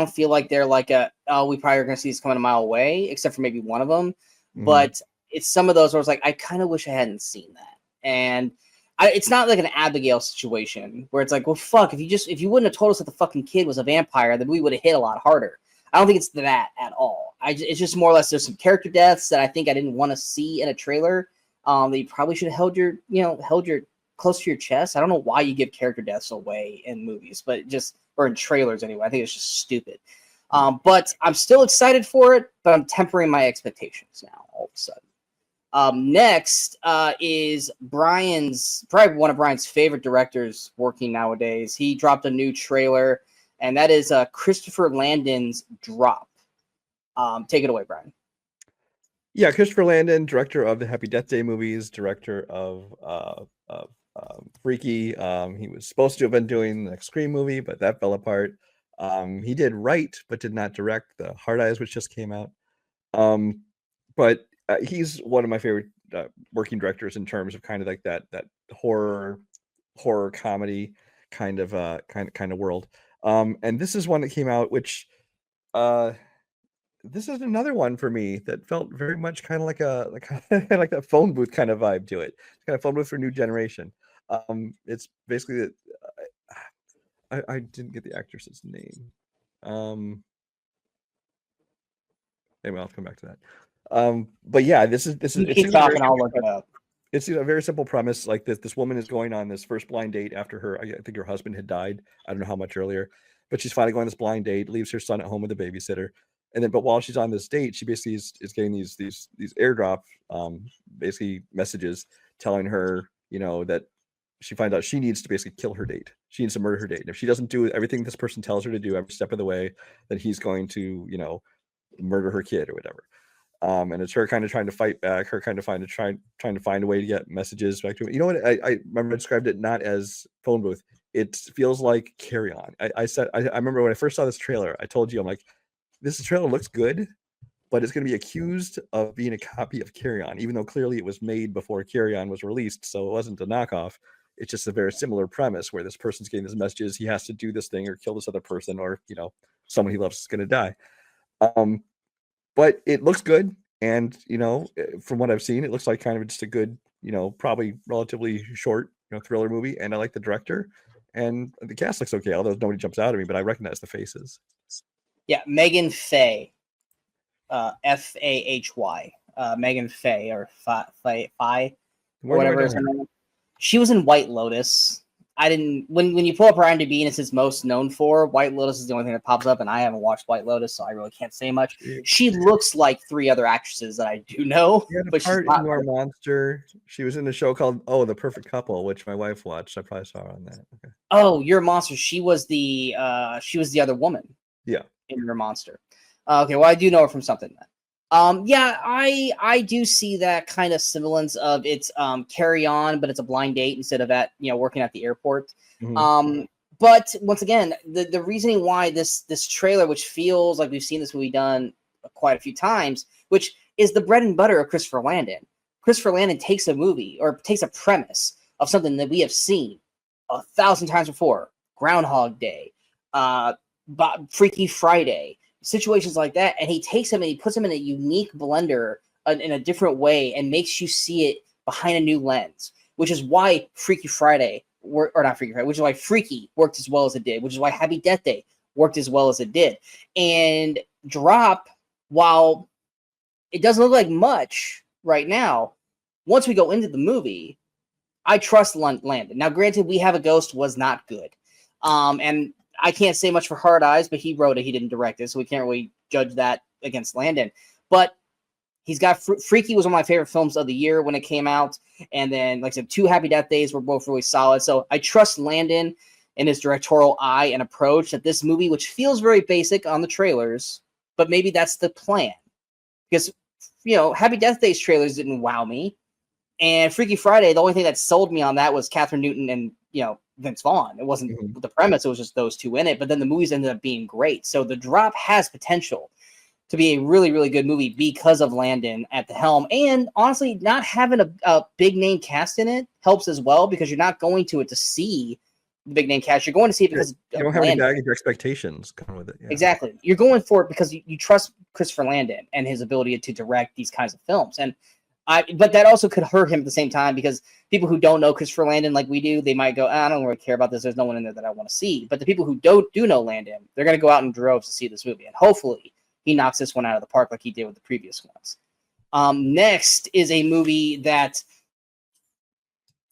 [SPEAKER 1] feel like they're like we probably are going to see this coming a mile away, except for maybe one of them. Mm-hmm. But it's some of those where I was like, I kind of wish I hadn't seen that. And it's not like an Abigail situation where it's like, well, fuck, if you wouldn't have told us that the fucking kid was a vampire, then we would have hit a lot harder. I don't think it's that at all. It's just more or less there's some character deaths that I think I didn't want to see in a trailer. That you probably should have held your close to your chest. I don't know why you give character deaths away in movies, but or in trailers anyway. I think it's just stupid. But I'm still excited for it, but I'm tempering my expectations now all of a sudden. Next is probably one of Brian's favorite directors working nowadays. He dropped a new trailer, and that is Christopher Landon's Drop. Take it away, Brian.
[SPEAKER 2] Yeah, Christopher Landon, director of the Happy Death Day movies, director of Freaky. He was supposed to have been doing the Scream movie, but that fell apart. He did write, but did not direct the Hard Eyes, which just came out. But he's one of my favorite working directors in terms of kind of like that horror comedy kind of world. And this is one that came out, which this is another one for me that felt very much kind of like like that phone booth kind of vibe to it. It's kind of phone booth for new generation. It's basically that I didn't get the actress's name. Anyway, I'll come back to that. But yeah, this is
[SPEAKER 1] keep talking. I'll look it up.
[SPEAKER 2] It's a very simple premise. Like this woman is going on this first blind date after I think her husband had died. I don't know how much earlier, but she's finally going on this blind date, leaves her son at home with a babysitter. And then, but while she's on this date, she basically is getting these airdrop, basically messages telling her, that she finds out she needs to basically kill her date. She needs to murder her date. And if she doesn't do everything this person tells her to do every step of the way, then he's going to, murder her kid or whatever. And it's her kind of trying to fight back, her kind of trying to find a way to get messages back to him. You know what? I remember I described it not as phone booth. It feels like Carry On. I said, I remember when I first saw this trailer, I told you, I'm like, this trailer looks good, but it's going to be accused of being a copy of Carry On, even though clearly it was made before Carry On was released. So it wasn't a knockoff. It's just a very similar premise where this person's getting these messages. He has to do this thing or kill this other person, or, someone he loves is going to die. But it looks good. And, from what I've seen, it looks like kind of just a good, probably relatively short, thriller movie. And I like the director, and the cast looks okay, although nobody jumps out at me, but I recognize the faces. Yeah.
[SPEAKER 1] Megan Fahy, Fahy, Megan Fahy, or Fahy, whatever is her name. She was in White Lotus. When you pull up her IMDb and it says most known for, White Lotus is the only thing that pops up, and I haven't watched White Lotus, so I really can't say much. She looks like 3 other actresses that I do know.
[SPEAKER 2] But she's not in Our Monster. She was in a show called The Perfect Couple, which my wife watched. I probably saw her on that. Okay.
[SPEAKER 1] Oh, Your Monster. She was the other woman.
[SPEAKER 2] Yeah.
[SPEAKER 1] In Your Monster. Okay, well, I do know her from something then. Yeah, I do see that kind of semblance of it's Carry On, but it's a blind date instead of working at the airport. Mm-hmm. But once again, the reasoning why this trailer, which feels like we've seen this movie done quite a few times, which is the bread and butter of Christopher Landon. Christopher Landon takes a movie or takes a premise of something that we have seen 1,000 times before. Groundhog Day, Freaky Friday, situations like that, and he takes them and he puts them in a unique blender in a different way and makes you see it behind a new lens, which is why Freaky Friday which is why Freaky worked as well as it did, which is why Happy Death Day worked as well as it did. And Drop, while it doesn't look like much right now, once we go into the movie, I trust Landon. Now, granted, We Have a Ghost was not good. And I can't say much for Hard Eyes, but he wrote it. He didn't direct it, so we can't really judge that against Landon. But he's got Freaky was one of my favorite films of the year when it came out. And then, like I said, 2 Happy Death Days were both really solid. So I trust Landon in his directorial eye and approach that this movie, which feels very basic on the trailers, but maybe that's the plan. Because, Happy Death Days trailers didn't wow me. And Freaky Friday, the only thing that sold me on that was Catherine Newton and, Vince Vaughn. It wasn't the premise, it was just those two in it. But then the movies ended up being great. So The Drop has potential to be a really, really good movie because of Landon at the helm. And honestly, not having a big name cast in it helps as well, because you're not going to it to see the big name cast. You're going to see it because
[SPEAKER 2] you don't have any baggage or expectations coming with it. Yeah.
[SPEAKER 1] Exactly. You're going for it because you trust Christopher Landon and his ability to direct these kinds of films. But that also could hurt him at the same time, because people who don't know Christopher Landon like we do, they might go, I don't really care about this. There's no one in there that I want to see. But the people who do know Landon, they're going to go out in droves to see this movie. And hopefully he knocks this one out of the park like he did with the previous ones. Next is a movie that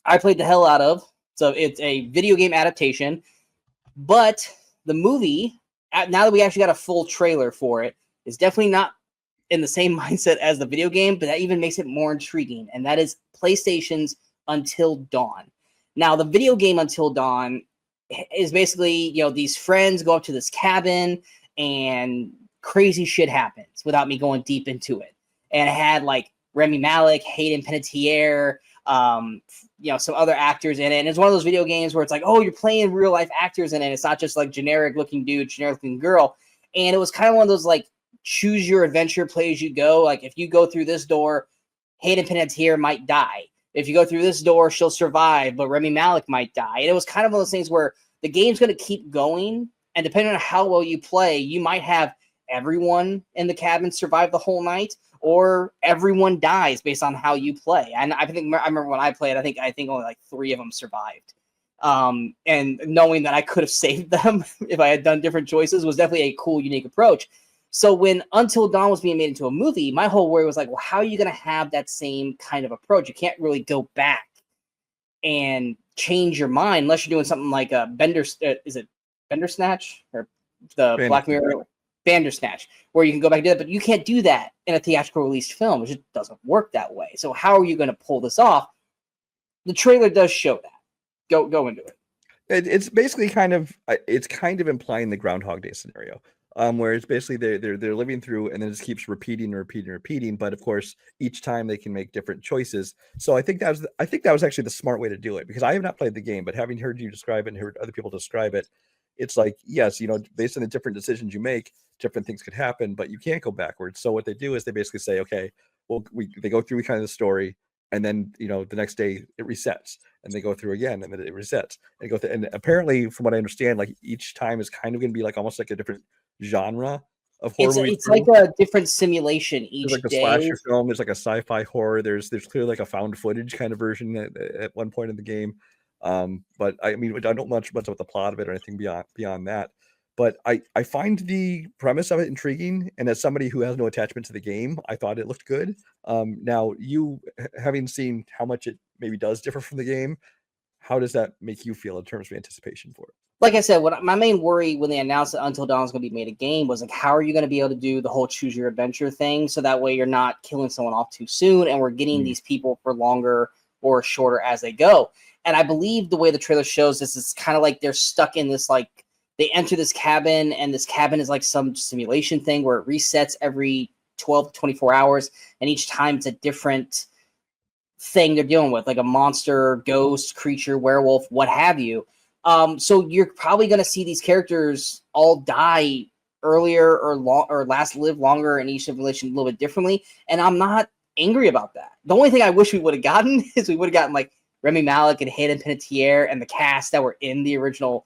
[SPEAKER 1] I played the hell out of. So it's a video game adaptation. But the movie, now that we actually got a full trailer for it, is definitely not in the same mindset as the video game, but that even makes it more intriguing, and that is PlayStation's Until Dawn. Now, the video game Until Dawn is basically, these friends go up to this cabin and crazy shit happens, without me going deep into it. And it had like Rami Malek, Hayden Panettiere, some other actors in it. And it's one of those video games where it's like, oh, you're playing real life actors in it. It's not just like generic looking dude, generic looking girl. And it was kind of one of those like choose your adventure, play as you go. Like, if you go through this door, Hayden Panettiere might die. If you go through this door, she'll survive, but Rami Malek might die. And it was kind of one of those things where the game's going to keep going, and depending on how well you play, you might have everyone in the cabin survive the whole night, or everyone dies based on how you play. And I remember when I played, I think only like 3 of them survived. And knowing that I could have saved them if I had done different choices was definitely a cool, unique approach. So when Until Dawn was being made into a movie, my whole worry was like, well, how are you going to have that same kind of approach? You can't really go back and change your mind unless you're doing something like a is it Bandersnatch or the Black Mirror Bandersnatch, where you can go back and do that, but you can't do that in a theatrical released film. It just doesn't work that way. So how are you going to pull this off? The trailer does show that. Go into it.
[SPEAKER 2] It's basically kind of implying the Groundhog Day scenario, where it's basically they're living through, and then it just keeps repeating and repeating and repeating. But of course, each time they can make different choices. So I think that was actually the smart way to do it, because I have not played the game, but having heard you describe it and heard other people describe it, it's like, yes, based on the different decisions you make, different things could happen, but you can't go backwards. So what they do is they basically say, okay, well, they go through kind of the story, and then the next day it resets, and they go through again, and then it resets, and go through. And apparently, from what I understand, like each time is kind of going to be like almost like a different genre of horror movie.
[SPEAKER 1] It's like a different simulation each
[SPEAKER 2] there's like
[SPEAKER 1] day.
[SPEAKER 2] A slasher film. There's like a sci-fi horror. There's clearly like a found footage kind of version at one point in the game. But I mean, I don't know much about the plot of it or anything beyond that. But I find the premise of it intriguing, and as somebody who has no attachment to the game, I thought it looked good. Now, you having seen how much it maybe does differ from the game, how does that make you feel in terms of anticipation for it?
[SPEAKER 1] Like I said, my main worry when they announced that Until Dawn was going to be made a game was like, how are you going to be able to do the whole choose your adventure thing, so that way you're not killing someone off too soon, and we're getting these people for longer or shorter as they go. And I believe the way the trailer shows this is kind of like they're stuck in this, like, they enter this cabin, and this cabin is like some simulation thing where it resets every 12 to 24 hours, and each time it's a different thing they're dealing with, like a monster, ghost, creature, werewolf, what have you. So you're probably going to see these characters all die earlier or last live longer in each simulation a little bit differently, and I'm not angry about that. The only thing I wish we would have gotten is we would have gotten like Remy Malek and Hayden Panettiere and the cast that were in the original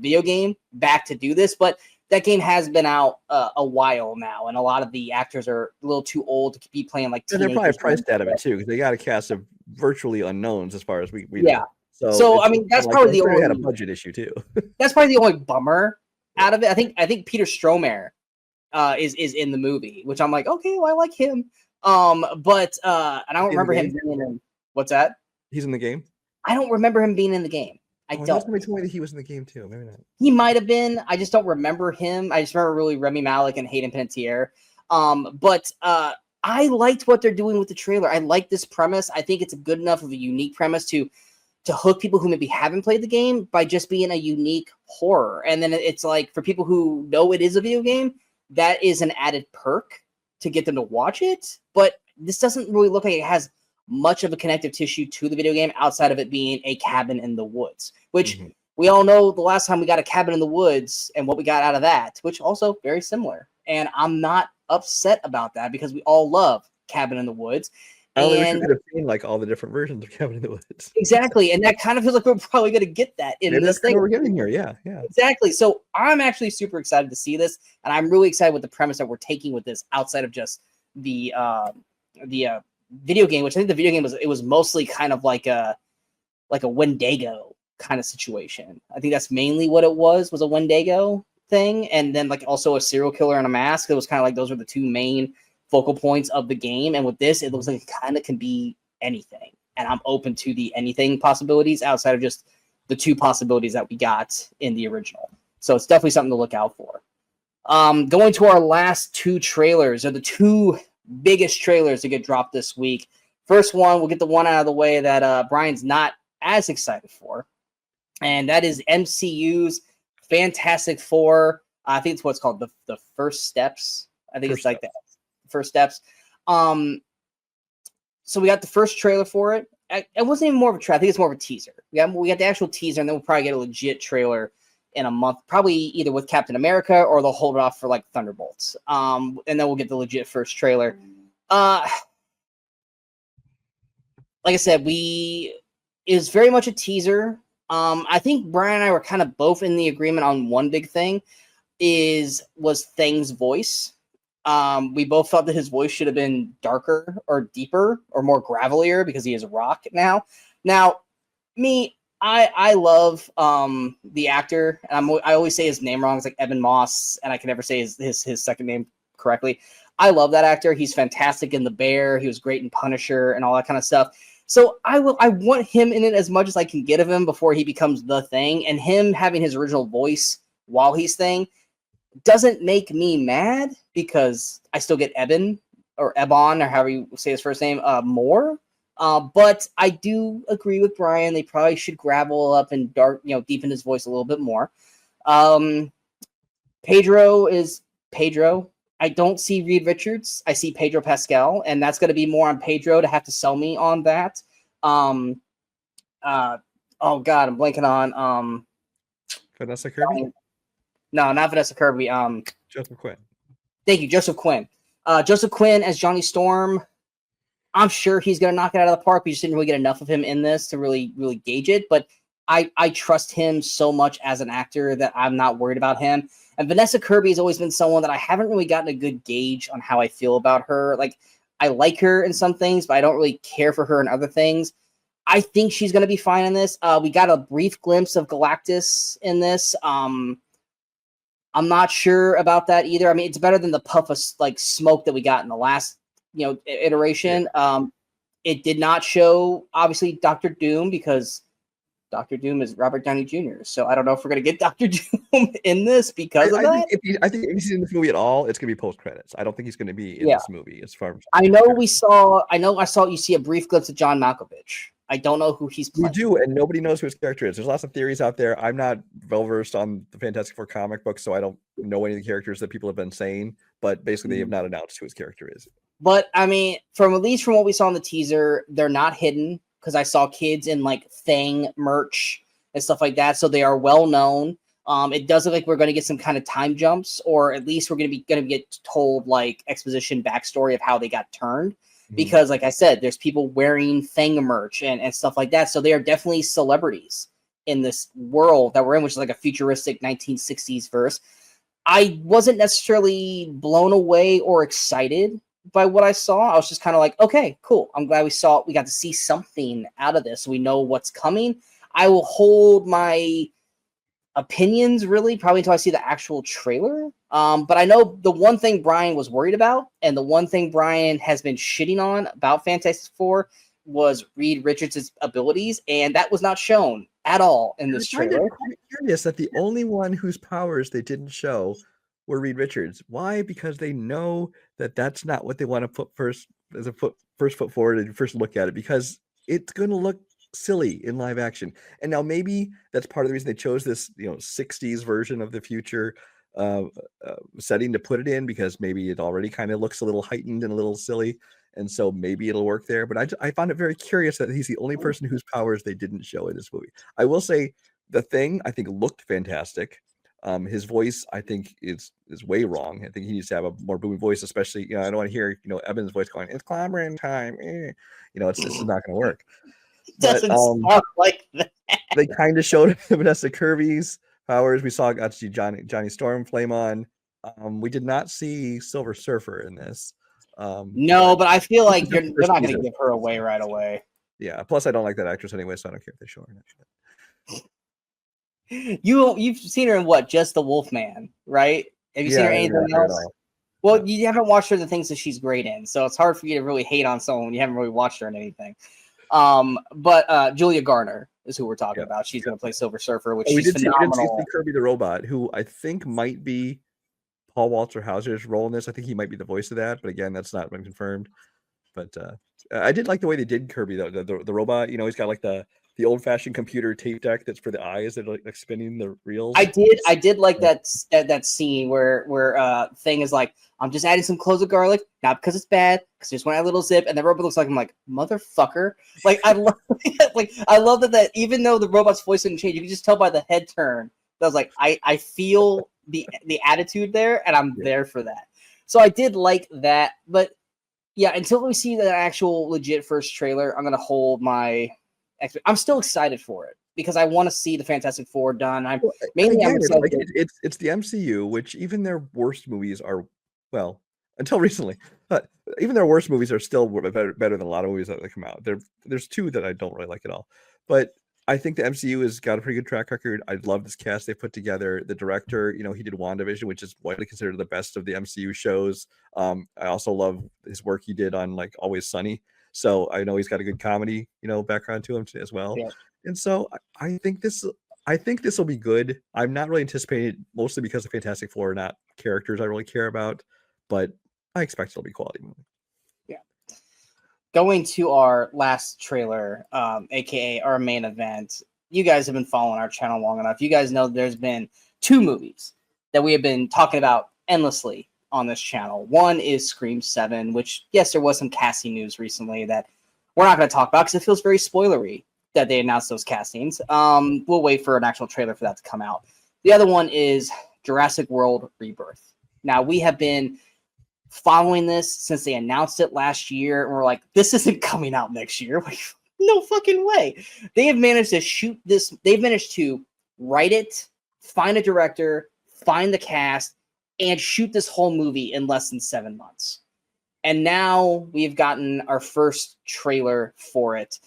[SPEAKER 1] video game back to do this, but that game has been out a while now, and a lot of the actors are a little too old to be playing like
[SPEAKER 2] teenagers. And they're probably priced out of it too, because they got a cast of virtually unknowns as far as we
[SPEAKER 1] yeah.
[SPEAKER 2] know.
[SPEAKER 1] So I mean, that's probably the only
[SPEAKER 2] had a budget issue too.
[SPEAKER 1] That's probably the only bummer out of it. I think Peter Stormare is in the movie, which I'm like, okay, well, I like him. But and I don't remember him being in. What's that?
[SPEAKER 2] He's in the game.
[SPEAKER 1] I don't remember him being in the game. I don't.
[SPEAKER 2] Somebody told me that he was in the game too. Maybe not.
[SPEAKER 1] He might have been. I just don't remember him. I just remember really Remy Malek and Hayden Panettiere. But I liked what they're doing with the trailer. I like this premise. I think it's a good enough of a unique premise to hook people who maybe haven't played the game by just being a unique horror. And then it's like, for people who know it is a video game, that is an added perk to get them to watch it. But this doesn't really look like it has much of a connective tissue to the video game outside of it being a cabin in the woods, which we all know the last time we got a cabin in the woods and what we got out of that, which also very similar. And I'm not upset about that, because we all love Cabin in the Woods.
[SPEAKER 2] I wish we could have seen like all the different versions of Cabin in the Woods.
[SPEAKER 1] Exactly. And that kind of feels like we're probably going to get that in this thing.
[SPEAKER 2] We're getting here. Yeah.
[SPEAKER 1] Exactly. So I'm actually super excited to see this. And I'm really excited with the premise that we're taking with this outside of just the video game, which I think the video game was mostly kind of like a Wendigo kind of situation. I think that's mainly what it was a Wendigo thing. And then like also a serial killer in a mask. It was kind of like those were the two main focal points of the game. And with this, it looks like it kind of can be anything. And I'm open to the anything possibilities outside of just the two possibilities that we got in the original. So it's definitely something to look out for. Going to our last two trailers, are the two biggest trailers to get dropped this week. First one, we'll get the one out of the way that Brian's not as excited for. And that is MCU's Fantastic Four. I think it's what's called the First Steps. I think it's like that. First Steps. So we got the first trailer for it. It wasn't even more of a trailer. I think it's more of a teaser. We got the actual teaser, and then we'll probably get a legit trailer in a month, probably either with Captain America or they'll hold it off for like Thunderbolts. And then we'll get the legit first trailer. Like I said, it was very much a teaser. I think Brian and I were kind of both in the agreement on one big thing was Thing's voice. We both thought that his voice should have been darker or deeper or more gravelier because he is rock now. Now, I love the actor, and I always say his name wrong. It's like Evan Moss, and I can never say his second name correctly. I love that actor. He's fantastic in The Bear. He was great in Punisher and all that kind of stuff. So I want him in it as much as I can get of him before he becomes the Thing. And him having his original voice while he's Thing doesn't make me mad because I still get Eben or Ebon or however you say his first name more. But I do agree with Brian. They probably should gravel up and deepen his voice a little bit more. Pedro is Pedro. I don't see Reed Richards. I see Pedro Pascal, and that's going to be more on Pedro to have to sell me on that. Oh God, I'm blanking on
[SPEAKER 2] Vanessa Kirby.
[SPEAKER 1] No, not Vanessa Kirby.
[SPEAKER 2] Joseph Quinn.
[SPEAKER 1] Thank you, Joseph Quinn. Joseph Quinn as Johnny Storm. I'm sure he's going to knock it out of the park. We just didn't really get enough of him in this to really gauge it. But I trust him so much as an actor that I'm not worried about him. And Vanessa Kirby has always been someone that I haven't really gotten a good gauge on how I feel about her. Like, I like her in some things, but I don't really care for her in other things. I think she's going to be fine in this. We got a brief glimpse of Galactus in this. I'm not sure about that either. I mean, it's better than the puff of like smoke that we got in the last iteration. Yeah. It did not show obviously Dr. Doom because Dr. Doom is Robert Downey Jr. So I don't know if we're gonna get Dr. Doom in this because of that.
[SPEAKER 2] I think if he's in this movie at all, it's gonna be post credits. I don't think he's gonna be in this movie. As far as
[SPEAKER 1] I saw you see a brief glimpse of John Malkovich. I don't know who he's playing.
[SPEAKER 2] We do, and nobody knows who his character is. There's lots of theories out there. I'm not well versed on the Fantastic Four comic books, so I don't know any of the characters that people have been saying. But basically, they have not announced who his character is.
[SPEAKER 1] But I mean, from what we saw in the teaser, they're not hidden because I saw kids in like Thing merch and stuff like that, so they are well known. It does look like we're going to get some kind of time jumps, or at least we're going to get told like exposition backstory of how they got turned. Because, like I said, there's people wearing Thing merch and stuff like that, so they are definitely celebrities in this world that we're in, which is like a futuristic 1960s verse. I wasn't necessarily blown away or excited by what I saw. I was just kind of like, okay, cool. I'm glad we got to see something out of this. We know what's coming. I will hold my opinions really probably until I see the actual trailer. But I know the one thing Brian was worried about, and the one thing Brian has been shitting on about Fantastic Four was Reed Richards' abilities, and that was not shown at all in this trailer.
[SPEAKER 2] I'm curious that the only one whose powers they didn't show were Reed Richards. Why? Because they know that that's not what they want to put first as a first foot forward and first look at it, because it's going to look silly in live action. And now maybe that's part of the reason they chose this 60s version of the future setting to put it in, because maybe it already kind of looks a little heightened and a little silly, and so maybe it'll work there. But I found it very curious that he's the only person whose powers they didn't show in this movie. I will say the Thing I think looked fantastic. His voice I think is way wrong. I think he needs to have a more booming voice, especially I don't want to hear Evan's voice going, "It's clambering time." It's just not going to work.
[SPEAKER 1] Doesn't sound like that.
[SPEAKER 2] They kind of showed Vanessa Kirby's powers. We got to see Johnny Storm flame on. We did not see Silver Surfer in this.
[SPEAKER 1] No, but I feel like they're not going to give her away right away.
[SPEAKER 2] Yeah. Plus, I don't like that actress anyway, so I don't care if they show her.
[SPEAKER 1] You've seen her in what? Just the Wolfman, right? Have you seen her anything else? Well, you haven't watched her the things that she's great in, so it's hard for you to really hate on someone when you haven't really watched her in anything. But Julia Garner is who we're talking about. She's going to play Silver Surfer, which she's phenomenal.
[SPEAKER 2] We did see Kirby the Robot, who I think might be Paul Walter Hauser's role in this. I think he might be the voice of that, but again, that's not been confirmed. But I did like the way they did Kirby though. The robot, he's got like the old-fashioned computer tape deck that's for the eyes that are like spinning the reels.
[SPEAKER 1] I did like that scene where Thing is like, I'm just adding some cloves of garlic, not because it's bad, because I just want to add a little zip, and the robot looks like, I'm like, motherfucker. Like I love that even though the robot's voice didn't change, you can just tell by the head turn. That was like, I feel the attitude there, and I'm there for that. So I did like that, but yeah, until we see the actual legit first trailer, I'm gonna hold my. I'm still excited for it because I want to see the Fantastic Four done. I'm excited.
[SPEAKER 2] It's the MCU, which even their worst movies are, well, until recently, but even their worst movies are still better than a lot of movies that come out. There's two that I don't really like at all, but I think the MCU has got a pretty good track record. I love this cast they put together. The director, he did WandaVision, which is widely considered the best of the MCU shows. I also love his work he did on like Always Sunny. So I know he's got a good comedy, background to him as well.
[SPEAKER 1] Yeah.
[SPEAKER 2] And so I think this will be good. I'm not really anticipating it, mostly because of Fantastic Four are not characters I really care about, but I expect it'll be quality movie.
[SPEAKER 1] Yeah. Going to our last trailer, aka our main event. You guys have been following our channel long enough. You guys know there's been 2 movies that we have been talking about endlessly on this channel. One is Scream 7, which, yes, there was some casting news recently that we're not going to talk about because it feels very spoilery that they announced those castings. We'll wait for an actual trailer for that to come out. The other one is Jurassic World Rebirth. Now, we have been following this since they announced it last year, and we're like, this isn't coming out next year. Like, no fucking way. They have managed to shoot this. They've managed to write it, find a director, find the cast, and shoot this whole movie in less than 7 months. And now we've gotten our first trailer for it.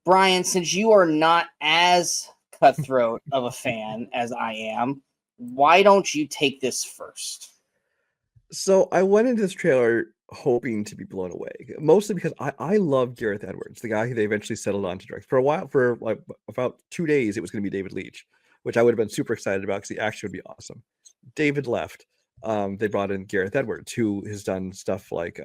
[SPEAKER 1] Brian, since you are not as cutthroat of a fan as I am, why don't you take this first?
[SPEAKER 2] So I went into this trailer hoping to be blown away, mostly because I love Gareth Edwards, the guy who they eventually settled on to direct. For a while, for like about 2 days, it was going to be David Leitch, which I would have been super excited about because the action would be awesome. David left. They brought in Gareth Edwards, who has done stuff like,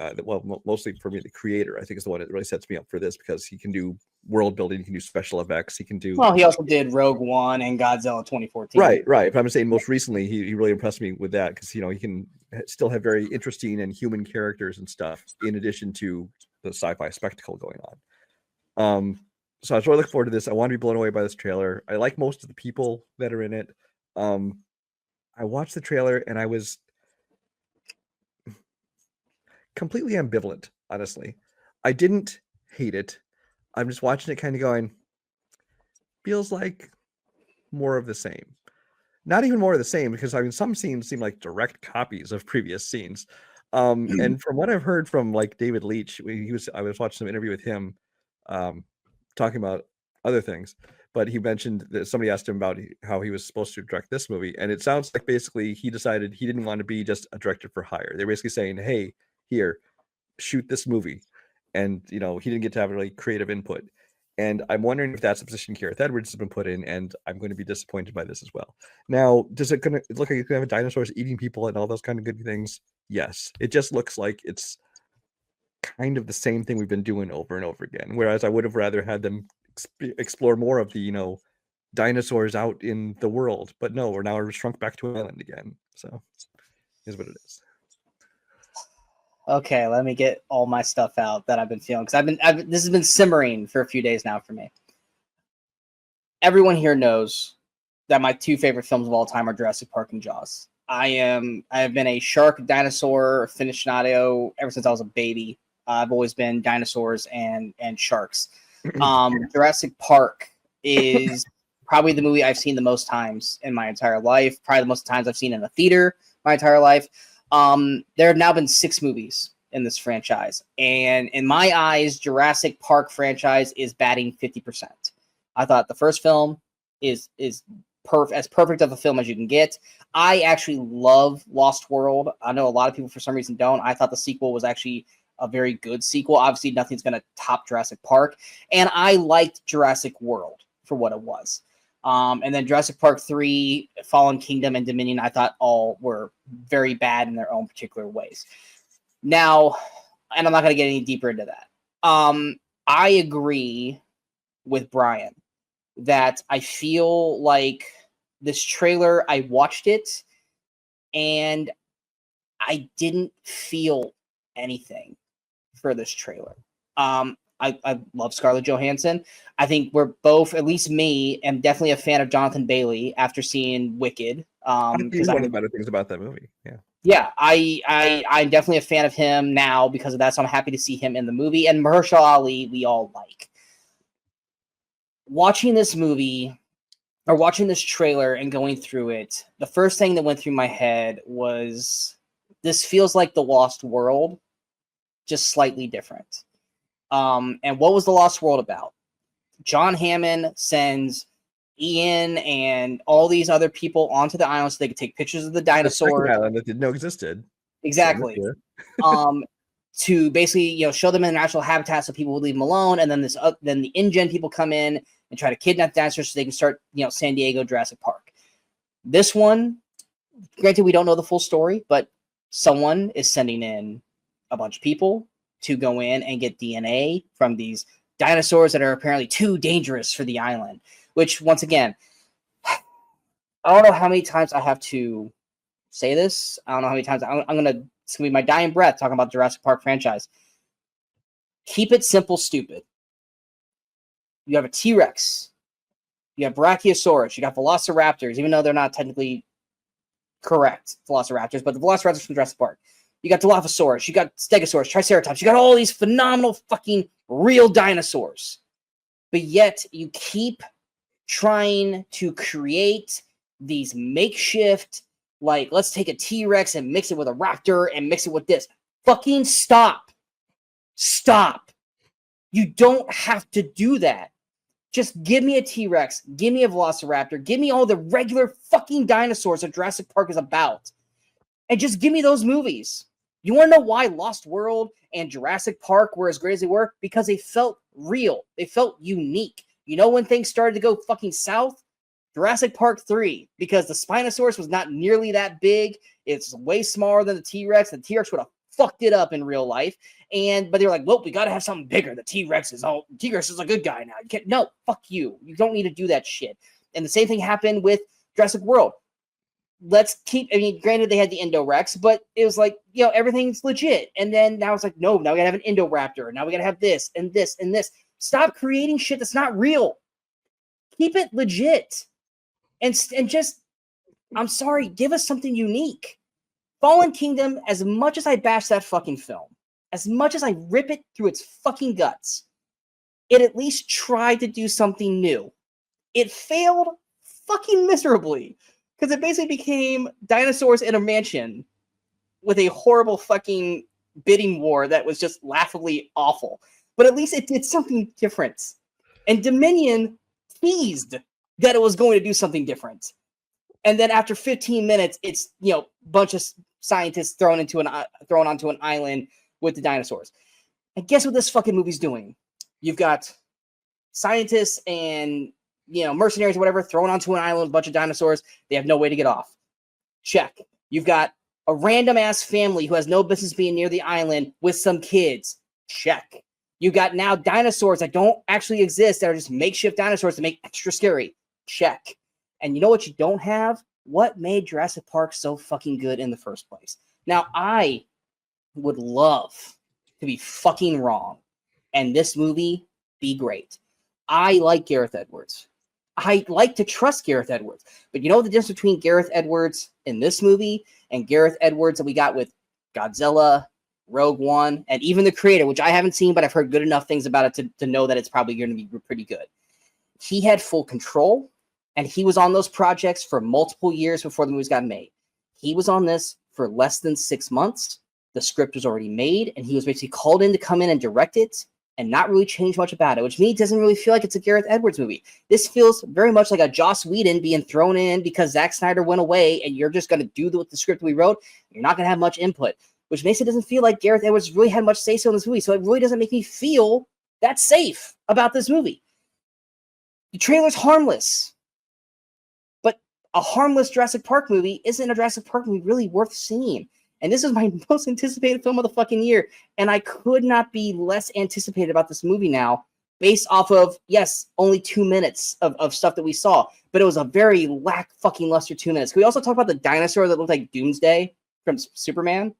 [SPEAKER 2] mostly for me, The Creator, I think is the one that really sets me up for this because he can do world building, he can do special effects, he can do.
[SPEAKER 1] Well, he also did Rogue One and Godzilla 2014.
[SPEAKER 2] Right. But I'm saying most recently, he really impressed me with that because, he can still have very interesting and human characters and stuff in addition to the sci-fi spectacle going on. So I was really looking forward to this. I want to be blown away by this trailer. I like most of the people that are in it. I watched the trailer and I was completely ambivalent, honestly. I didn't hate it. I'm just watching it kind of going, feels like more of the same. Not even more of the same, because some scenes seem like direct copies of previous scenes. And from what I've heard from like David Leitch, I was watching some interview with him talking about other things, but he mentioned that somebody asked him about how he was supposed to direct this movie, and it sounds like basically he decided he didn't want to be just a director for hire. They're basically saying, hey, here, shoot this movie, and he didn't get to have really creative input. And I'm wondering if that's a position Gareth Edwards has been put in, and I'm going to be disappointed by this as well. Now, does it look like it's going to have dinosaurs eating people and all those kind of good things? Yes. It just looks like it's kind of the same thing we've been doing over and over again. Whereas I would have rather had them explore more of the, dinosaurs out in the world. But no, we're shrunk back to an island again. So is what it is.
[SPEAKER 1] Okay, let me get all my stuff out that I've been feeling, because this has been simmering for a few days now for me. Everyone here knows that my 2 favorite films of all time are Jurassic Park and Jaws. I have been a shark, dinosaur aficionado ever since I was a baby. I've always been dinosaurs and sharks. Jurassic Park is probably the movie I've seen the most times in my entire life. Probably the most times I've seen in a theater my entire life. There have now been 6 movies in this franchise, and in my eyes, Jurassic Park franchise is batting 50%. I thought the first film is as perfect of a film as you can get. I actually love Lost World. I know a lot of people for some reason don't. I thought the sequel was actually a very good sequel. Obviously, nothing's going to top Jurassic Park, and I liked Jurassic World for what it was. And then Jurassic Park 3, Fallen Kingdom, and Dominion, I thought all were very bad in their own particular ways. Now, and I'm not going to get any deeper into that. I agree with Brian that I feel like this trailer, I watched it, and I didn't feel anything for this trailer. I love Scarlett Johansson. I think we're both, at least me, am definitely a fan of Jonathan Bailey after seeing Wicked.
[SPEAKER 2] Because one of the better things about that movie.
[SPEAKER 1] Yeah, I'm definitely a fan of him now because of that. So I'm happy to see him in the movie. And Mahershala Ali, we all like. Watching this movie, or watching this trailer and going through it, the first thing that went through my head was, this feels like The Lost World, just slightly different. And what was The Lost World about? John Hammond sends Ian and all these other people onto the island so they could take pictures of the dinosaurs.
[SPEAKER 2] The island that didn't know existed.
[SPEAKER 1] Exactly. To basically, show them in natural habitat so people would leave them alone, and then then the InGen people come in and try to kidnap dinosaurs so they can start, San Diego Jurassic Park. This one, granted, we don't know the full story, but someone is sending in a bunch of people to go in and get DNA from these dinosaurs that are apparently too dangerous for the island. Which, once again, I don't know how many times I have to say this. I don't know how many times it's going to be my dying breath talking about Jurassic Park franchise. Keep it simple, stupid. You have a T-Rex. You have Brachiosaurus. You got Velociraptors, even though they're not technically correct Velociraptors, but the Velociraptors from Jurassic Park. You got Dilophosaurus. You got Stegosaurus, Triceratops. You got all these phenomenal fucking real dinosaurs. But yet you keep trying to create these makeshift, like, let's take a T-Rex and mix it with a raptor and mix it with this. Fucking stop. Stop. You don't have to do that. Just give me a T-Rex. Give me a Velociraptor. Give me all the regular fucking dinosaurs that Jurassic Park is about. And just give me those movies. You want to know why Lost World and Jurassic Park were as great as they were? Because they felt real. They felt unique. You know when things started to go fucking south? Jurassic Park 3, because the Spinosaurus was not nearly that big. It's way smaller than the T-Rex. The T-Rex would have fucked it up in real life. But they were like, well, we got to have something bigger. The T-Rex is a good guy now. No, fuck you. You don't need to do that shit. And the same thing happened with Jurassic World. Granted, they had the Indorex, but it was like, everything's legit. And then now it's like, no, now we got to have an Indoraptor. Now we got to have this and this and this. Stop creating shit that's not real. Keep it legit. And just, I'm sorry, give us something unique. Fallen Kingdom, as much as I bash that fucking film, as much as I rip it through its fucking guts, it at least tried to do something new. It failed fucking miserably, because it basically became dinosaurs in a mansion with a horrible fucking bidding war that was just laughably awful. But at least it did something different. And Dominion teased that it was going to do something different. And then after 15 minutes, it's, bunch of scientists thrown onto an island with the dinosaurs. And guess what this fucking movie's doing? You've got scientists and, mercenaries or whatever thrown onto an island with a bunch of dinosaurs. They have no way to get off. Check. You've got a random ass family who has no business being near the island with some kids. Check. You got now dinosaurs that don't actually exist, that are just makeshift dinosaurs to make extra scary. Check. And you know what you don't have? What made Jurassic Park so fucking good in the first place? Now, I would love to be fucking wrong and this movie be great. I like Gareth Edwards. I like to trust Gareth Edwards. But you know the difference between Gareth Edwards in this movie and Gareth Edwards that we got with Godzilla, Rogue One, and even The Creator, which I haven't seen, but I've heard good enough things about it to know that it's probably going to be pretty good. He had full control, and he was on those projects for multiple years before the movies got made. He was on this for less than 6 months. The script was already made, and he was basically called in to come in and direct it and not really change much about it, which means it doesn't really feel like it's a Gareth Edwards movie. This feels very much like a Joss Whedon being thrown in because Zack Snyder went away, and you're just going to do the script we wrote. You're not going to have much input, which makes it doesn't feel like Gareth Edwards really had much say-so in this movie, so it really doesn't make me feel that safe about this movie. The trailer's harmless, but a harmless Jurassic Park movie isn't a Jurassic Park movie really worth seeing. And this is my most anticipated film of the fucking year, and I could not be less anticipated about this movie now, based off of, yes, only 2 minutes of stuff that we saw, but it was a very luster 2 minutes. Can we also talk about the dinosaur that looked like Doomsday from Superman?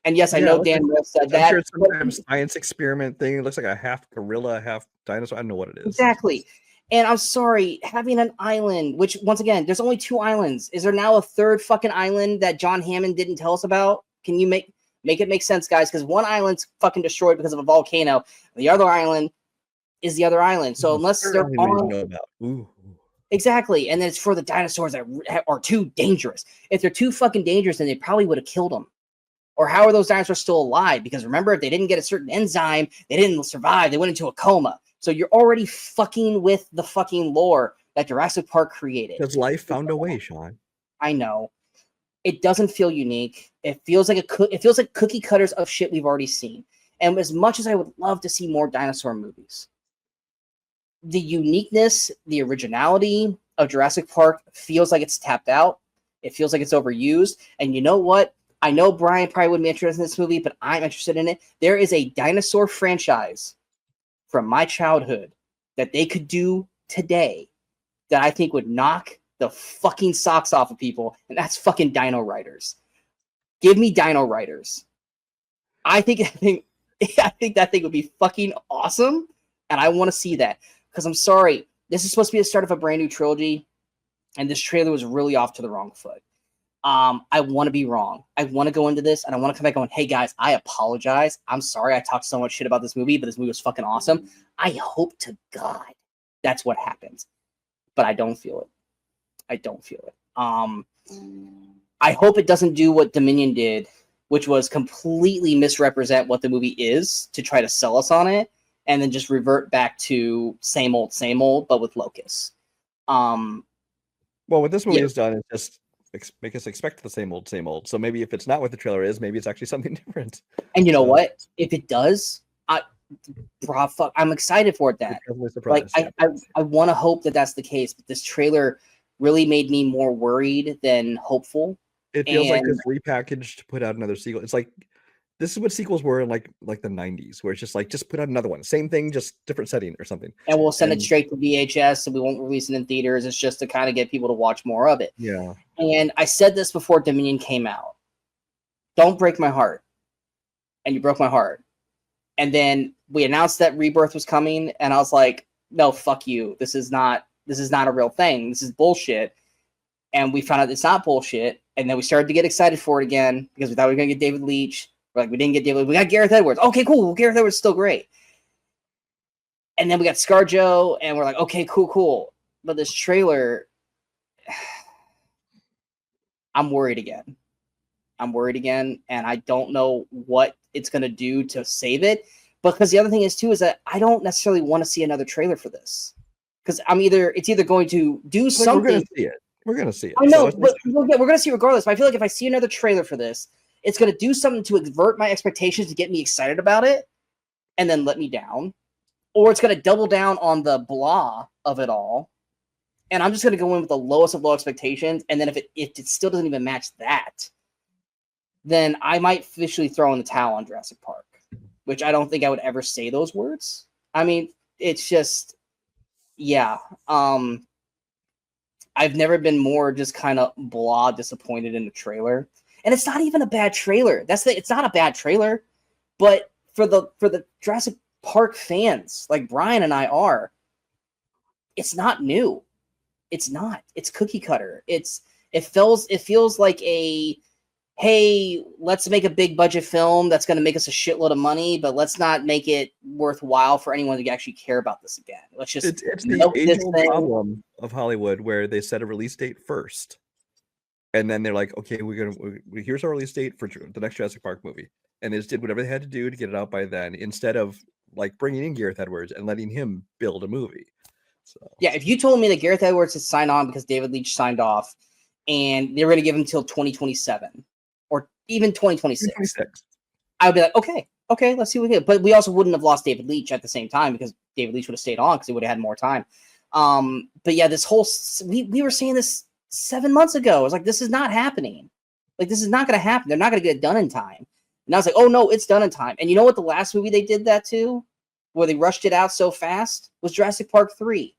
[SPEAKER 1] And yes, I know Dan Riff said that.
[SPEAKER 2] Sure, it's some kind of science experiment thing. It looks like a half gorilla, half dinosaur. I don't know what it is.
[SPEAKER 1] Exactly. And I'm sorry, having an island, which, once again, there's only 2 islands. Is there now a third fucking island that John Hammond didn't tell us about? Can you make it make sense, guys? Because one island's fucking destroyed because of a volcano. The other island is the other island. So unless they're on... Exactly. And then it's for the dinosaurs that are too dangerous. If they're too fucking dangerous, then they probably would have killed them. Or how are those dinosaurs still alive? Because remember, if they didn't get a certain enzyme, they didn't survive. They went into a coma. So you're already fucking with the fucking lore that Jurassic Park created.
[SPEAKER 2] Because life found a way, Sean.
[SPEAKER 1] I know. It doesn't feel unique. It feels like cookie cutters of shit we've already seen. And as much as I would love to see more dinosaur movies, the uniqueness, the originality of Jurassic Park feels like it's tapped out. It feels like it's overused. And you know what? I know Brian probably wouldn't be interested in this movie, but I'm interested in it. There is a dinosaur franchise from my childhood that they could do today that I think would knock the fucking socks off of people, and that's fucking Dino Riders. Give me Dino Riders. I think that thing would be fucking awesome, and I want to see that. Because I'm sorry, this is supposed to be the start of a brand new trilogy, and this trailer was really off to the wrong foot. I want to be wrong. I want to go into this, and I want to come back going, hey guys, I apologize. I'm sorry I talked so much shit about this movie, but this movie was fucking awesome. I hope to God that's what happens. But I don't feel it. I don't feel it. I hope it doesn't do what Dominion did, which was completely misrepresent what the movie is to try to sell us on it, and then just revert back to same old, but with locusts.
[SPEAKER 2] Well, what this movie has done is just make us expect the same old. So maybe if it's not what the trailer is, maybe it's actually something different.
[SPEAKER 1] And you know what? If it does, I'm excited for it. That like I want to hope that that's the case. But this trailer really made me more worried than hopeful.
[SPEAKER 2] It feels like this repackaged to put out another sequel. It's like this is what sequels were in like the 90s, where it's just like just put out another one, same thing, just different setting or something.
[SPEAKER 1] And we'll send it straight to VHS, and we won't release it in theaters. It's just to kind of get people to watch more of it.
[SPEAKER 2] Yeah.
[SPEAKER 1] And I said this before Dominion came out. Don't break my heart. And you broke my heart. And then we announced that Rebirth was coming, and I was like, no, fuck you. This is not a real thing. This is bullshit. And we found out it's not bullshit. And then we started to get excited for it again because we thought we were going to get David Leitch. We're like, we didn't get David Leitch. We got Gareth Edwards. Okay, cool. Well, Gareth Edwards is still great. And then we got ScarJo, and we're like, okay, cool. But this trailer, I'm worried again. And I don't know what it's going to do to save it. Because the other thing is, too, is that I don't necessarily want to see another trailer for this. Because it's either going to do something.
[SPEAKER 2] We're going to see it.
[SPEAKER 1] I know, but we're going to see regardless. But I feel like if I see another trailer for this, it's going to do something to avert my expectations to get me excited about it and then let me down. Or it's going to double down on the blah of it all. And I'm just going to go in with the lowest of low expectations. And then if it still doesn't even match that, then I might officially throw in the towel on Jurassic Park, which I don't think I would ever say those words. I mean, it's just, yeah. I've never been more just kind of blah disappointed in the trailer. And it's not even a bad trailer. It's not a bad trailer. But for the Jurassic Park fans, like Brian and I are, it's not new. It's not. It's cookie cutter. It feels like a, hey, let's make a big budget film that's going to make us a shitload of money, but let's not make it worthwhile for anyone to actually care about this again. Let's just
[SPEAKER 2] it's the age-old problem of Hollywood where they set a release date first, and then they're like, okay, here's our release date for the next Jurassic Park movie, and they just did whatever they had to do to get it out by then, instead of like bringing in Gareth Edwards and letting him build a movie. So
[SPEAKER 1] yeah, if you told me that Gareth Edwards had signed on because David Leitch signed off, and they were going to give him till 2027. Or even 2026. I would be like, okay, let's see what we get. But we also wouldn't have lost David Leitch at the same time because David Leitch would have stayed on because he would have had more time. But yeah, this whole we were saying this 7 months ago. It was like, this is not happening. Like, this is not going to happen. They're not going to get it done in time. And I was like, oh no, it's done in time. And you know what? The last movie they did that to, where they rushed it out so fast, was Jurassic Park 3.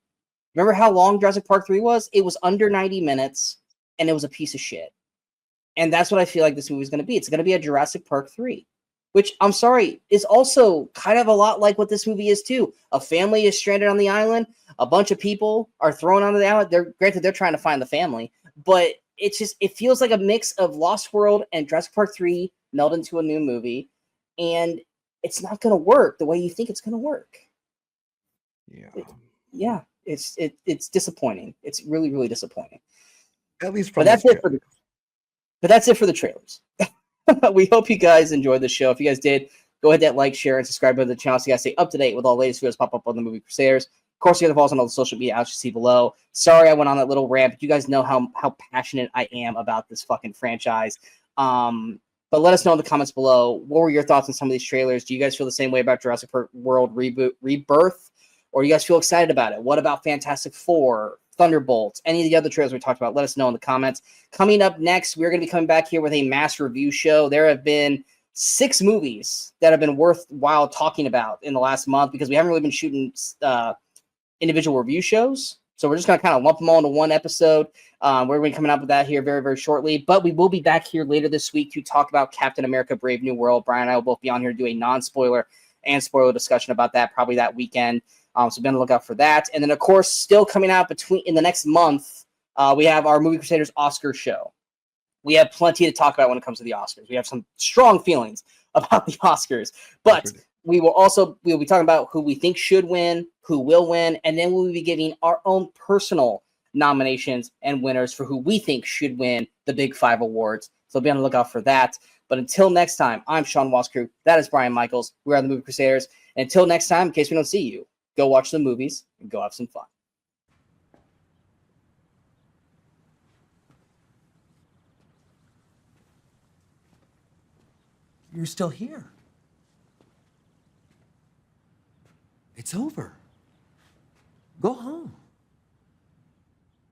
[SPEAKER 1] Remember how long Jurassic Park 3 was? It was under 90 minutes, and it was a piece of shit. And that's what I feel like this movie is going to be. It's going to be a Jurassic Park 3, which, I'm sorry, is also kind of a lot like what this movie is too. A family is stranded on the island. A bunch of people are thrown onto the island. They're trying to find the family, but it feels like a mix of Lost World and Jurassic Park 3 meld into a new movie, and it's not going to work the way you think it's going to work. Yeah. It's disappointing. It's really, really disappointing.
[SPEAKER 2] At least from
[SPEAKER 1] But that's it for the trailers. We hope you guys enjoyed the show. If you guys did, Go ahead, that like, share, and subscribe to the channel so you guys stay up to date with all the latest videos pop up on the Movie Crusaders. Of course, you can follow us on all the social media outlets you see below. Sorry I went on that little rant, but you guys know how passionate I am about this fucking franchise. But let us know in the comments below, what were your thoughts on some of these trailers? Do you guys feel the same way about Jurassic World Rebirth? Or you guys feel excited about it? What about Fantastic Four, Thunderbolts, any of the other trailers we talked about? Let us know in the comments. Coming up next, we're going to be coming back here with a mass review show. There have been 6 movies that have been worthwhile talking about in the last month because we haven't really been shooting individual review shows. So we're just going to kind of lump them all into one episode. We're going to be coming up with that here very, very shortly. But we will be back here later this week to talk about Captain America Brave New World. Brian and I will both be on here to do a non-spoiler and spoiler discussion about that probably that weekend. So be on the lookout for that. And then, of course, still coming out in the next month, we have our Movie Crusaders Oscar show. We have plenty to talk about when it comes to the Oscars. We have some strong feelings about the Oscars. But we'll be talking about who we think should win, who will win, and then we'll be giving our own personal nominations and winners for who we think should win the Big 5 awards. So be on the lookout for that. But until next time, I'm Sean Waskrew. That is Brian Michaels. We are the Movie Crusaders. And until next time, in case we don't see you, go watch the movies and go have some fun.
[SPEAKER 3] You're still here. It's over. Go home.